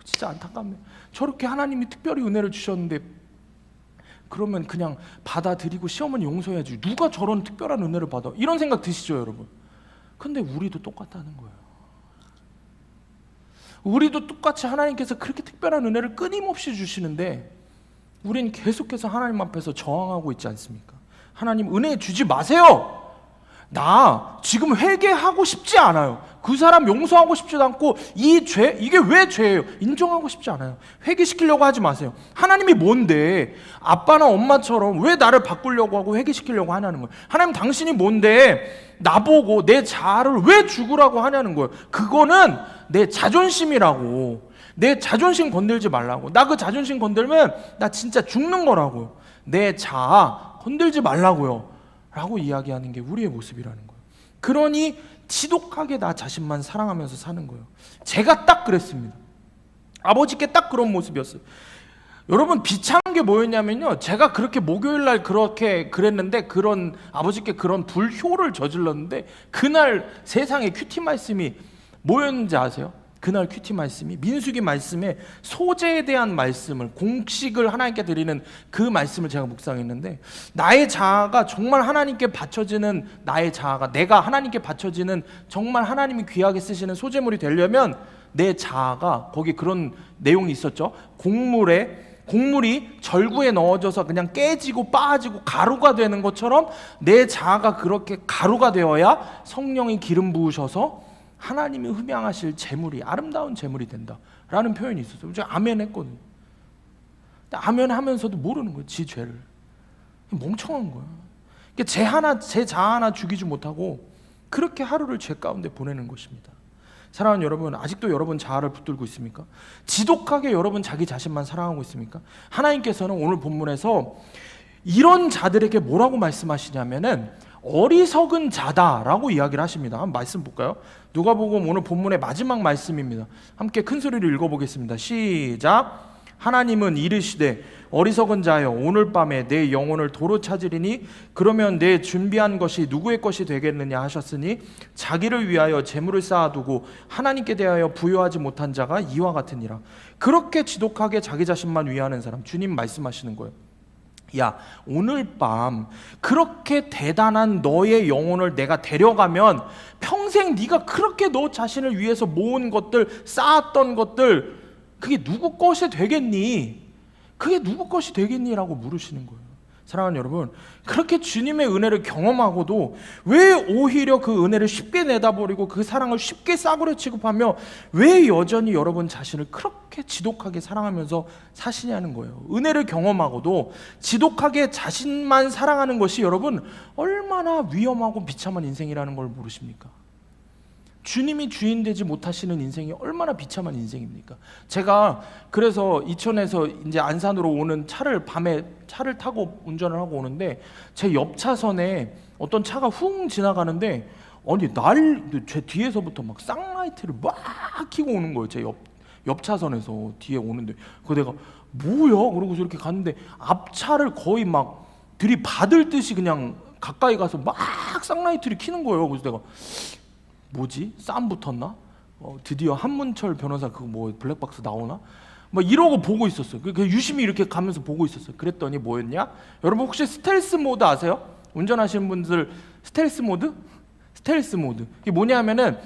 진짜 안타깝네. 저렇게 하나님이 특별히 은혜를 주셨는데 그러면 그냥 받아들이고 시어머니 용서해야지. 누가 저런 특별한 은혜를 받아? 이런 생각 드시죠, 여러분? 근데 우리도 똑같다는 거예요. 우리도 똑같이 하나님께서 그렇게 특별한 은혜를 끊임없이 주시는데 우린 계속해서 하나님 앞에서 저항하고 있지 않습니까? 하나님 은혜 주지 마세요. 나 지금 회개하고 싶지 않아요. 그 사람 용서하고 싶지도 않고 이 죄, 이게 왜 죄예요? 인정하고 싶지 않아요. 회개시키려고 하지 마세요. 하나님이 뭔데 아빠나 엄마처럼 왜 나를 바꾸려고 하고 회개시키려고 하냐는 거예요. 하나님 당신이 뭔데 나보고 내 자아를 왜 죽으라고 하냐는 거예요. 그거는 내 자존심이라고. 내 자존심 건들지 말라고. 나 그 자존심 건들면 나 진짜 죽는 거라고요. 내 자아 건들지 말라고요 라고 이야기하는 게 우리의 모습이라는 거예요. 그러니 지독하게 나 자신만 사랑하면서 사는 거예요. 제가 딱 그랬습니다. 아버지께 딱 그런 모습이었어요. 여러분 비참한 게 뭐였냐면요, 제가 그렇게 목요일날 그렇게 그랬는데 그런 아버지께 그런 불효를 저질렀는데 그날 세상에 큐티 말씀이 뭐였는지 아세요? 그날 큐티 말씀이 민수기 말씀에 소재에 대한 말씀을 공식을 하나님께 드리는 그 말씀을 제가 묵상했는데 나의 자아가 정말 하나님께 바쳐지는 나의 자아가 내가 하나님께 바쳐지는 정말 하나님이 귀하게 쓰시는 소재물이 되려면 내 자아가 거기 그런 내용이 있었죠. 곡물이 절구에 넣어져서 그냥 깨지고 빠지고 가루가 되는 것처럼 내 자아가 그렇게 가루가 되어야 성령이 기름 부으셔서 하나님이 흠양하실 재물이 아름다운 재물이 된다라는 표현이 있었어요. 제가 아멘 했거든요. 아멘 하면서도 모르는 거예요. 지 죄를. 멍청한 거야. 제 자아 하나 죽이지 못하고 그렇게 하루를 죄 가운데 보내는 것입니다. 사랑하는 여러분, 아직도 여러분 자아를 붙들고 있습니까? 지독하게 여러분 자기 자신만 사랑하고 있습니까? 하나님께서는 오늘 본문에서 이런 자들에게 뭐라고 말씀하시냐면은 어리석은 자다라고 이야기를 하십니다. 한번 말씀 볼까요? 누가복음 오늘 본문의 마지막 말씀입니다. 함께 큰 소리로 읽어보겠습니다. 시작. 하나님은 이르시되 어리석은 자여 오늘 밤에 내 영혼을 도로 찾으리니 그러면 내 준비한 것이 누구의 것이 되겠느냐 하셨으니 자기를 위하여 재물을 쌓아두고 하나님께 대하여 부여하지 못한 자가 이와 같으니라. 그렇게 지독하게 자기 자신만 위하는 사람, 주님 말씀하시는 거예요. 야, 오늘 밤 그렇게 대단한 너의 영혼을 내가 데려가면 평생 네가 그렇게 너 자신을 위해서 모은 것들, 쌓았던 것들, 그게 누구 것이 되겠니? 그게 누구 것이 되겠니? 라고 물으시는 거예요. 사랑하는 여러분, 그렇게 주님의 은혜를 경험하고도 왜 오히려 그 은혜를 쉽게 내다버리고 그 사랑을 쉽게 싸구려 취급하며 왜 여전히 여러분 자신을 그렇게 지독하게 사랑하면서 사시냐는 거예요. 은혜를 경험하고도 지독하게 자신만 사랑하는 것이 여러분 얼마나 위험하고 비참한 인생이라는 걸 모르십니까? 주님이 주인 되지 못하시는 인생이 얼마나 비참한 인생입니까? 제가 그래서 이천에서 이제 안산으로 오는 밤에 차를 타고 운전을 하고 오는데 제 옆 차선에 어떤 차가 훅 지나가는데 제 뒤에서부터 막 쌍라이트를 막 켜고 오는 거예요. 제 옆 차선에서 뒤에 오는데 그거 내가 뭐야? 그러고서 이렇게 갔는데 앞차를 거의 막 들이받을 듯이 그냥 가까이 가서 막 쌍라이트를 켜는 거예요. 그래서 내가 뭐지? 싸움 붙었나? 드디어 한문철 변호사 그거 뭐 블랙박스 나오나? 막 이러고 보고 있었어요. 유심히 이렇게 가면서 보고 있었어요. 그랬더니 뭐였냐? 여러분 혹시 스텔스 모드 아세요? 운전하시는 분들 스텔스 모드? 스텔스 모드. 이게 뭐냐면은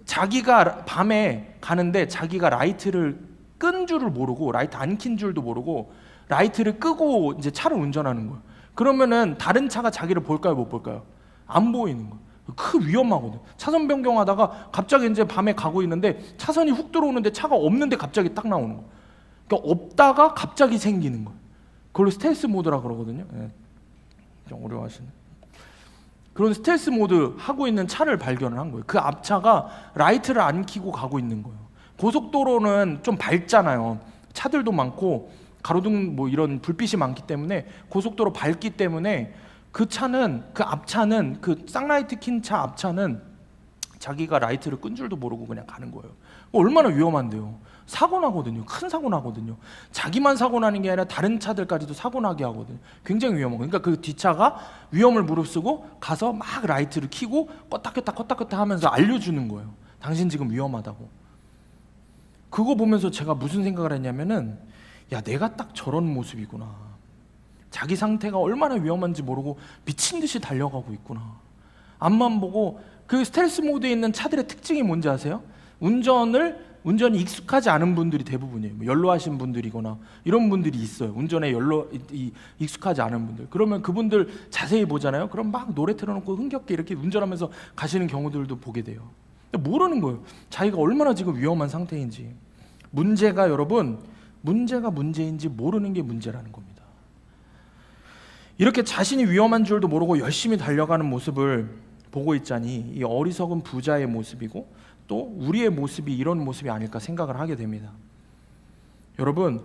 자기가 밤에 가는데 자기가 라이트를 끈 줄을 모르고 라이트 안 킨 줄도 모르고 라이트를 끄고 이제 차를 운전하는 거예요. 그러면은 다른 차가 자기를 볼까요, 못 볼까요? 안 보이는 거예요. 그 위험하거든. 차선 변경하다가 갑자기 이제 밤에 가고 있는데 차선이 훅 들어오는데 차가 없는데 갑자기 딱 나오는 거예요. 그러니까 없다가 갑자기 생기는 거예요. 그걸로 스텔스 모드라 그러거든요. 네. 좀 어려워하시네. 그런 스텔스 모드 하고 있는 차를 발견을 한 거예요. 그 앞차가 라이트를 안 켜고 가고 있는 거예요. 고속도로는 좀 밝잖아요. 차들도 많고 가로등 뭐 이런 불빛이 많기 때문에 고속도로 밝기 때문에 그 앞차는 그 쌍라이트 킨 차 앞차는 자기가 라이트를 끈 줄도 모르고 그냥 가는 거예요. 얼마나 위험한데요. 사고 나거든요. 큰 사고 나거든요. 자기만 사고 나는 게 아니라 다른 차들까지도 사고 나게 하거든요. 굉장히 위험하고. 그러니까 그 뒷차가 위험을 무릅쓰고 가서 막 라이트를 켜고 껐다 하면서 알려주는 거예요. 당신 지금 위험하다고. 그거 보면서 제가 무슨 생각을 했냐면은 야, 내가 딱 저런 모습이구나. 자기 상태가 얼마나 위험한지 모르고 미친 듯이 달려가고 있구나. 앞만 보고. 그 스텔스 모드에 있는 차들의 특징이 뭔지 아세요? 운전이 익숙하지 않은 분들이 대부분이에요. 뭐 연로하신 분들이거나 이런 분들이 있어요. 운전에 익숙하지 않은 분들. 그러면 그분들 자세히 보잖아요. 그럼 막 노래 틀어놓고 흥겹게 이렇게 운전하면서 가시는 경우들도 보게 돼요. 모르는 거예요. 자기가 얼마나 지금 위험한 상태인지. 문제가 여러분, 문제가 문제인지 모르는 게 문제라는 겁니다. 이렇게 자신이 위험한 줄도 모르고 열심히 달려가는 모습을 보고 있자니 이 어리석은 부자의 모습이고 또 우리의 모습이 이런 모습이 아닐까 생각을 하게 됩니다. 여러분,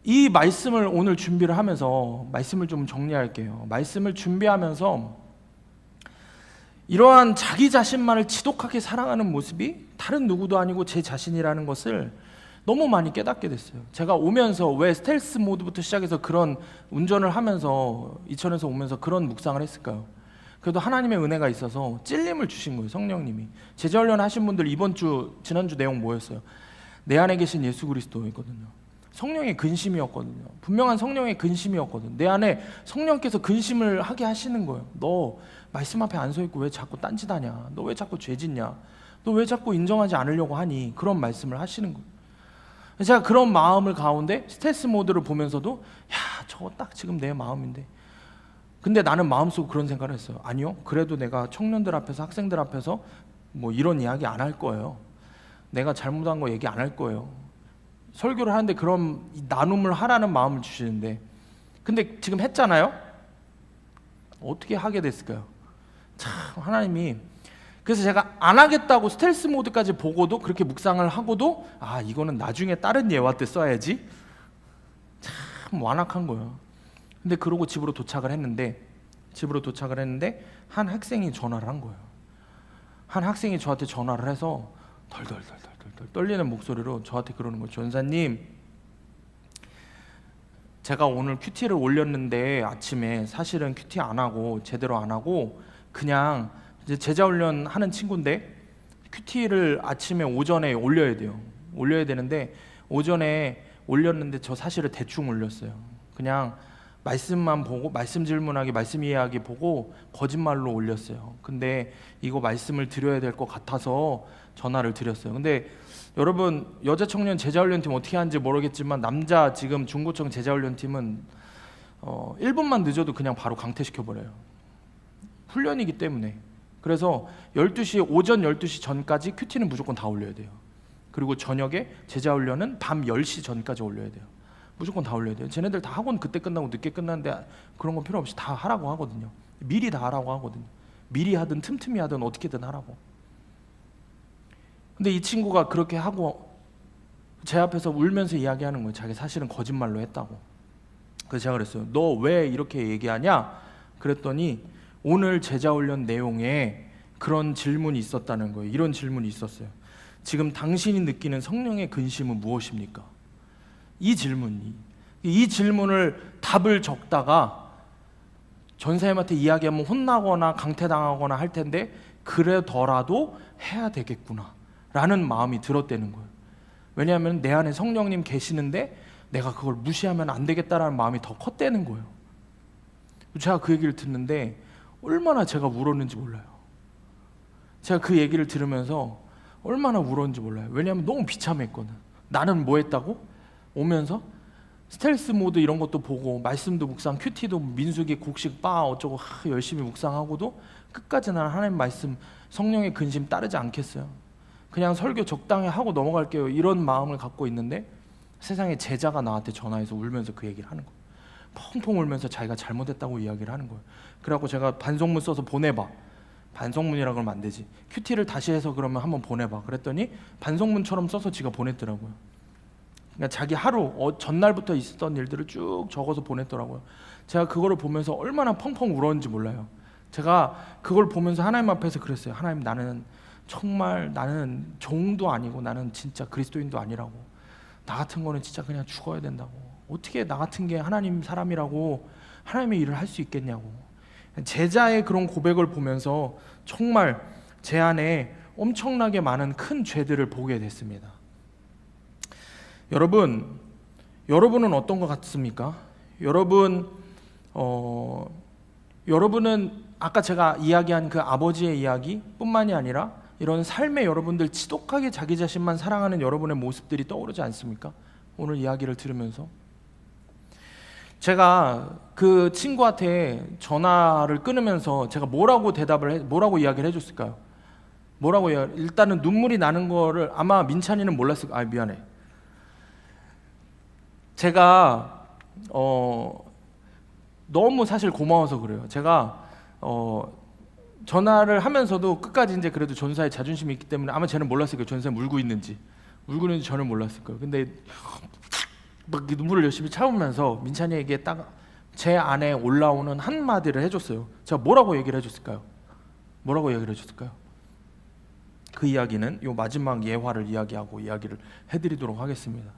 이 말씀을 오늘 준비를 하면서 말씀을 좀 정리할게요. 말씀을 준비하면서 이러한 자기 자신만을 지독하게 사랑하는 모습이 다른 누구도 아니고 제 자신이라는 것을 너무 많이 깨닫게 됐어요. 제가 오면서 왜 스텔스 모드부터 시작해서 그런 운전을 하면서 이천에서 오면서 그런 묵상을 했을까요? 그래도 하나님의 은혜가 있어서 찔림을 주신 거예요. 성령님이. 제자훈련 하신 분들 지난주 내용 뭐였어요? 내 안에 계신 예수 그리스도이거든요. 성령의 근심이었거든요. 분명한 성령의 근심이었거든요. 내 안에 성령께서 근심을 하게 하시는 거예요. 너 말씀 앞에 안 서 있고 왜 자꾸 딴짓하냐? 너 왜 자꾸 죄 짓냐? 너 왜 자꾸 인정하지 않으려고 하니? 그런 말씀을 하시는 거예요. 제가 그런 마음을 가운데 스텔스 모드를 보면서도 야, 저거 딱 지금 내 마음인데. 근데 나는 마음속으로 그런 생각을 했어요. 아니요, 그래도 내가 청년들 앞에서 학생들 앞에서 뭐 이런 이야기 안 할 거예요. 내가 잘못한 거 얘기 안 할 거예요. 설교를 하는데 그런 나눔을 하라는 마음을 주시는데, 근데 지금 했잖아요. 어떻게 하게 됐을까요? 참, 하나님이. 그래서 제가 안 하겠다고 스텔스 모드까지 보고도, 그렇게 묵상을 하고도, 아, 이거는 나중에 다른 예화 때 써야지. 참 완악한 거예요. 근데 그러고 집으로 도착을 했는데 한 학생이 전화를 한 거예요. 한 학생이 저한테 전화를 해서 덜덜덜 떨리는 목소리로 저한테 그러는 거예요. 전사님, 제가 오늘 큐티를 올렸는데 아침에 사실은 큐티 안 하고 제대로 안 하고 그냥 이제 제자훈련 하는 친구인데 큐티를 아침에 오전에 올려야 돼요. 올려야 되는데 오전에 올렸는데 저 사실은 대충 올렸어요. 그냥 말씀만 보고 말씀 질문하기, 말씀 이해하기 보고 거짓말로 올렸어요. 근데 이거 말씀을 드려야 될 것 같아서 전화를 드렸어요. 근데 여러분, 여자 청년 제자훈련팀 어떻게 하는지 모르겠지만 남자 지금 중고청 제자훈련팀은 1분만 늦어도 그냥 바로 강퇴시켜버려요. 훈련이기 때문에. 그래서 오전 12시 전까지 큐티는 무조건 다 올려야 돼요. 그리고 저녁에 제자훈련은 밤 10시 전까지 올려야 돼요. 무조건 다 올려야 돼요. 쟤네들 다 학원 그때 끝나고 늦게 끝나는데 그런 건 필요 없이 다 하라고 하거든요. 미리 다 하라고 하거든요. 미리 하든 틈틈이 하든 어떻게든 하라고. 근데 이 친구가 그렇게 하고 제 앞에서 울면서 이야기하는 거예요. 자기 사실은 거짓말로 했다고. 그래서 제가 그랬어요. 너 왜 이렇게 얘기하냐? 그랬더니 오늘 제자훈련 내용에 그런 질문이 있었다는 거예요. 이런 질문이 있었어요. 지금 당신이 느끼는 성령의 근심은 무엇입니까? 이 질문을 답을 적다가 전사님한테 이야기하면 혼나거나 강퇴당하거나 할 텐데 그러더라도 해야 되겠구나 라는 마음이 들었다는 거예요. 왜냐하면 내 안에 성령님 계시는데 내가 그걸 무시하면 안 되겠다라는 마음이 더 컸다는 거예요. 제가 그 얘기를 듣는데 얼마나 제가 울었는지 몰라요. 제가 그 얘기를 들으면서 얼마나 울었는지 몰라요. 왜냐하면 너무 비참했거든. 나는 뭐 했다고? 오면서 스텔스 모드 이런 것도 보고 말씀도 묵상, 큐티도 민수기 곡식 빠 어쩌고 열심히 묵상하고도 끝까지 나는 하나님 말씀, 성령의 근심 따르지 않겠어요. 그냥 설교 적당히 하고 넘어갈게요. 이런 마음을 갖고 있는데 세상에 제자가 나한테 전화해서 울면서 그 얘기를 하는 거예요. 펑펑 울면서 자기가 잘못했다고 이야기를 하는 거예요. 그래갖고 제가 반성문 써서 보내봐. 반성문이라 그러면 안 되지. 큐티를 다시 해서 그러면 한번 보내봐. 그랬더니 반성문처럼 써서 지가 보냈더라고요. 그러니까 자기 하루 전날부터 있었던 일들을 쭉 적어서 보냈더라고요. 제가 그거를 보면서 얼마나 펑펑 울었는지 몰라요. 제가 그걸 보면서 하나님 앞에서 그랬어요. 하나님, 나는 정말 나는 종도 아니고 나는 진짜 그리스도인도 아니라고. 나 같은 거는 진짜 그냥 죽어야 된다고. 어떻게 나 같은 게 하나님 사람이라고 하나님의 일을 할 수 있겠냐고. 제자의 그런 고백을 보면서 정말 제 안에 엄청나게 많은 큰 죄들을 보게 됐습니다. 여러분 여러분은 어떤 것 같습니까? 여러분은 아까 제가 이야기한 그 아버지의 이야기 뿐만이 아니라 이런 삶에 여러분들 지독하게 자기 자신만 사랑하는 여러분의 모습들이 떠오르지 않습니까? 오늘 이야기를 들으면서 제가 그 친구한테 전화를 끊으면서 제가 뭐라고 이야기를 해줬을까요? 일단은 눈물이 나는 거를 아마 민찬이는 몰랐을 거예요. 미안해. 제가 너무 사실 고마워서 그래요. 제가 전화를 하면서도 끝까지 이제 그래도 전사의 자존심이 있기 때문에 아마 쟤는 몰랐을 거예요. 전사에 울고 있는지 저는 몰랐을 거예요. 근데 막 눈물을 열심히 참으면서 민찬이에게 딱 제 안에 올라오는 한마디를 해줬어요. 제가 뭐라고 얘기를 해줬을까요? 그 이야기는 요 마지막 예화를 이야기를 해드리도록 하겠습니다.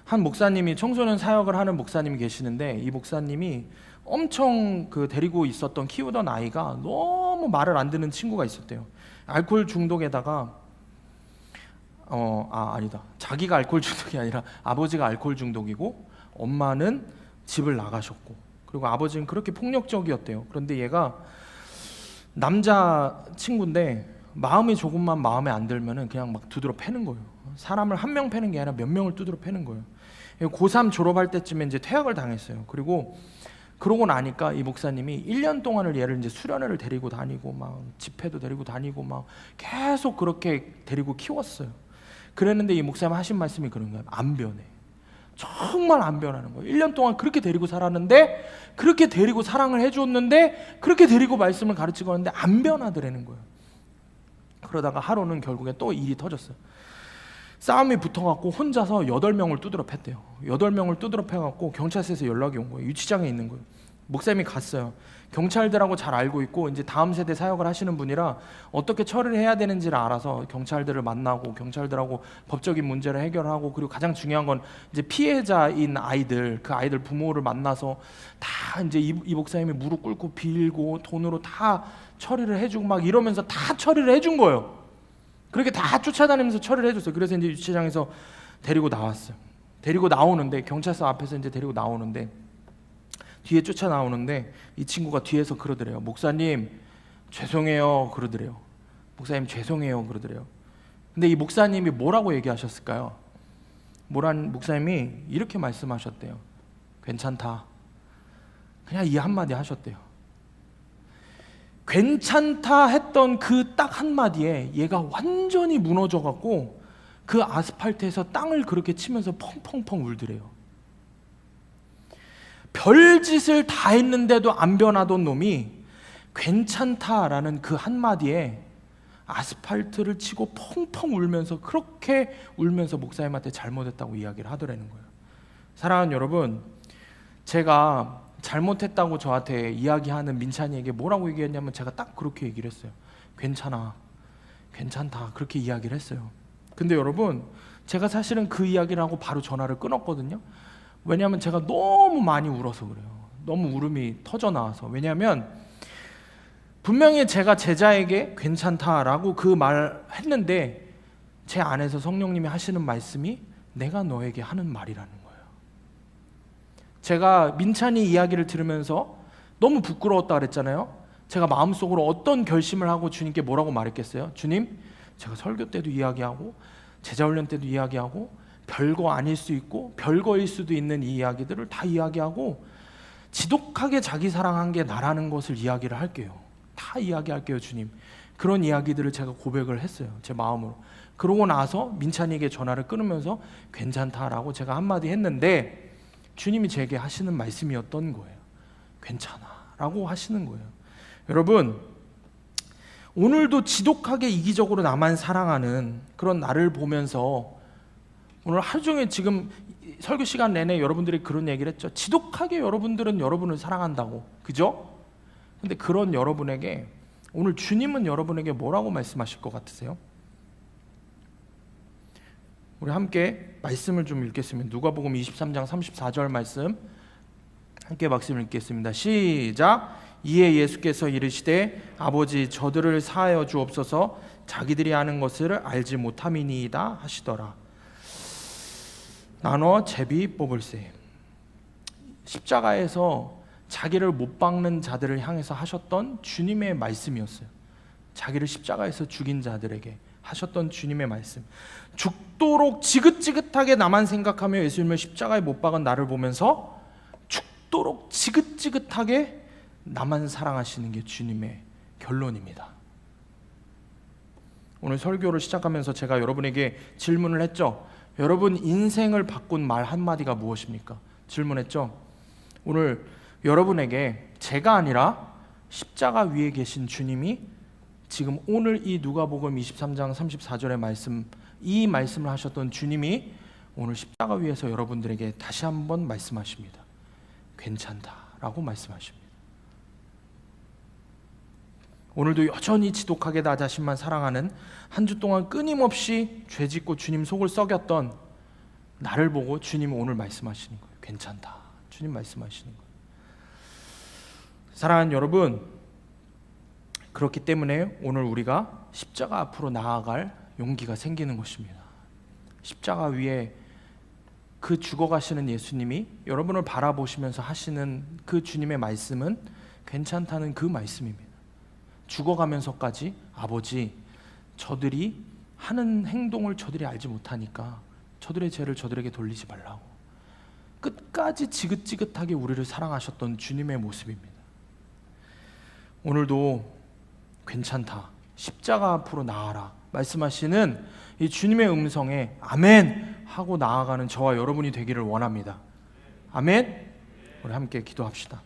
한 목사님이 청소년 사역을 하는 목사님이 계시는데 이 목사님이 엄청 데리고 있었던 키우던 아이가 너무 말을 안 듣는 친구가 있었대요. 알코올 중독에다가 자기가 알코올 중독이 아니라 아버지가 알코올 중독이고 엄마는 집을 나가셨고 그리고 아버지는 그렇게 폭력적이었대요. 그런데 얘가 남자 친구인데 마음이 조금만 마음에 안 들면은 그냥 막 두드러 패는 거예요. 사람을 한 명 패는 게 아니라 몇 명을 두드러 패는 거예요. 고3 졸업할 때쯤에 이제 퇴학을 당했어요. 그러고 나니까 이 목사님이 1년 동안을 얘를 이제 수련회를 데리고 다니고 막 집회도 데리고 다니고 막 계속 그렇게 데리고 키웠어요. 그랬는데 이 목사님 하신 말씀이 그런 거예요. 안 변해. 정말 안 변하는 거예요. 1년 동안 그렇게 데리고 살았는데, 그렇게 데리고 사랑을 해줬는데, 그렇게 데리고 말씀을 가르치고 하는데 안 변하더라는 거예요. 그러다가 하루는 결국에 또 일이 터졌어요. 싸움이 붙어갖고 혼자서 8명을 두드러 팼대요. 8명을 두드러 패갖고 경찰서에서 연락이 온 거예요. 유치장에 있는 거예요. 목사님이 갔어요. 경찰들하고 잘 알고 있고 이제 다음 세대 사역을 하시는 분이라 어떻게 처리를 해야 되는지를 알아서 경찰들을 만나고 경찰들하고 법적인 문제를 해결하고, 그리고 가장 중요한 건 이제 피해자인 아이들, 그 아이들 부모를 만나서 다 이제 이 목사님이 무릎 꿇고 빌고 돈으로 다 처리를 해주고 막 이러면서 다 처리를 해준 거예요. 그렇게 다 쫓아다니면서 처리를 해줬어요. 그래서 이제 유치장에서 데리고 나왔어요. 데리고 나오는데, 경찰서 앞에서 이제 데리고 나오는데, 뒤에 쫓아 나오는데 이 친구가 뒤에서 그러더래요. 목사님 죄송해요 그러더래요. 목사님 죄송해요 그러더래요. 근데 이 목사님이 뭐라고 얘기하셨을까요? 목사님이 이렇게 말씀하셨대요. 괜찮다. 그냥 이 한마디 하셨대요. 괜찮다 했던 그 딱 한마디에 얘가 완전히 무너져갖고 그 아스팔트에서 땅을 그렇게 치면서 펑펑펑 울더래요. 별짓을 다 했는데도 안 변하던 놈이 괜찮다라는 그 한마디에 아스팔트를 치고 펑펑 울면서, 그렇게 울면서 목사님한테 잘못했다고 이야기를 하더라는 거예요. 사랑하는 여러분, 제가 잘못했다고 저한테 이야기하는 민찬이에게 뭐라고 얘기했냐면 제가 딱 그렇게 얘기를 했어요. 괜찮아, 괜찮다, 그렇게 이야기를 했어요. 근데 여러분, 제가 사실은 그 이야기를 하고 바로 전화를 끊었거든요. 왜냐하면 제가 너무 많이 울어서 그래요. 너무 울음이 터져 나와서. 왜냐하면 분명히 제가 제자에게 괜찮다라고 그 말을 했는데 제 안에서 성령님이 하시는 말씀이 내가 너에게 하는 말이라는 거예요. 제가 민찬이 이야기를 들으면서 너무 부끄러웠다 그랬잖아요. 제가 마음속으로 어떤 결심을 하고 주님께 뭐라고 말했겠어요? 주님, 제가 설교 때도 이야기하고 제자훈련 때도 이야기하고 별거 아닐 수 있고 별거일 수도 있는 이 이야기들을 다 이야기하고 지독하게 자기 사랑한 게 나라는 것을 이야기를 할게요. 다 이야기할게요 주님. 그런 이야기들을 제가 고백을 했어요. 제 마음으로. 그러고 나서 민찬이에게 전화를 끊으면서 괜찮다라고 제가 한마디 했는데 주님이 제게 하시는 말씀이었던 거예요. 괜찮아 라고 하시는 거예요. 여러분, 오늘도 지독하게 이기적으로 나만 사랑하는 그런 나를 보면서 오늘 하루 종일 지금 설교 시간 내내 여러분들이 그런 얘기를 했죠. 지독하게 여러분들은 여러분을 사랑한다고. 그죠? 근데 그런 여러분에게 오늘 주님은 여러분에게 뭐라고 말씀하실 것 같으세요? 우리 함께 말씀을 좀 읽겠습니다. 누가복음 23장 34절 말씀 함께 말씀을 읽겠습니다. 시작. 이에 예수께서 이르시되 아버지 저들을 사하여 주옵소서 자기들이 하는 것을 알지 못함이니이다 하시더라. 나눠 제비 뽑을세. 십자가에서 자기를 못 박는 자들을 향해서 하셨던 주님의 말씀이었어요. 자기를 십자가에서 죽인 자들에게 하셨던 주님의 말씀. 죽도록 지긋지긋하게 나만 생각하며 예수님을 십자가에 못 박은 나를 보면서 죽도록 지긋지긋하게 나만 사랑하시는 게 주님의 결론입니다. 오늘 설교를 시작하면서 제가 여러분에게 질문을 했죠. 여러분 인생을 바꾼 말 한마디가 무엇입니까? 질문했죠. 오늘 여러분에게 제가 아니라 십자가 위에 계신 주님이 지금 오늘 이 누가복음 23장 34절의 말씀, 이 말씀을 하셨던 주님이 오늘 십자가 위에서 여러분들에게 다시 한번 말씀하십니다. 괜찮다라고 말씀하십니다. 오늘도 여전히 지독하게 나 자신만 사랑하는, 한 주 동안 끊임없이 죄짓고 주님 속을 썩였던 나를 보고 주님은 오늘 말씀하시는 거예요. 괜찮다. 주님 말씀하시는 거예요. 사랑하는 여러분, 그렇기 때문에 오늘 우리가 십자가 앞으로 나아갈 용기가 생기는 것입니다. 십자가 위에 그 죽어가시는 예수님이 여러분을 바라보시면서 하시는 그 주님의 말씀은 괜찮다는 그 말씀입니다. 죽어가면서까지 아버지, 저들이 하는 행동을 저들이 알지 못하니까 저들의 죄를 저들에게 돌리지 말라고 끝까지 지긋지긋하게 우리를 사랑하셨던 주님의 모습입니다. 오늘도 괜찮다, 십자가 앞으로 나아라 말씀하시는 이 주님의 음성에 아멘 하고 나아가는 저와 여러분이 되기를 원합니다. 아멘. 우리 함께 기도합시다.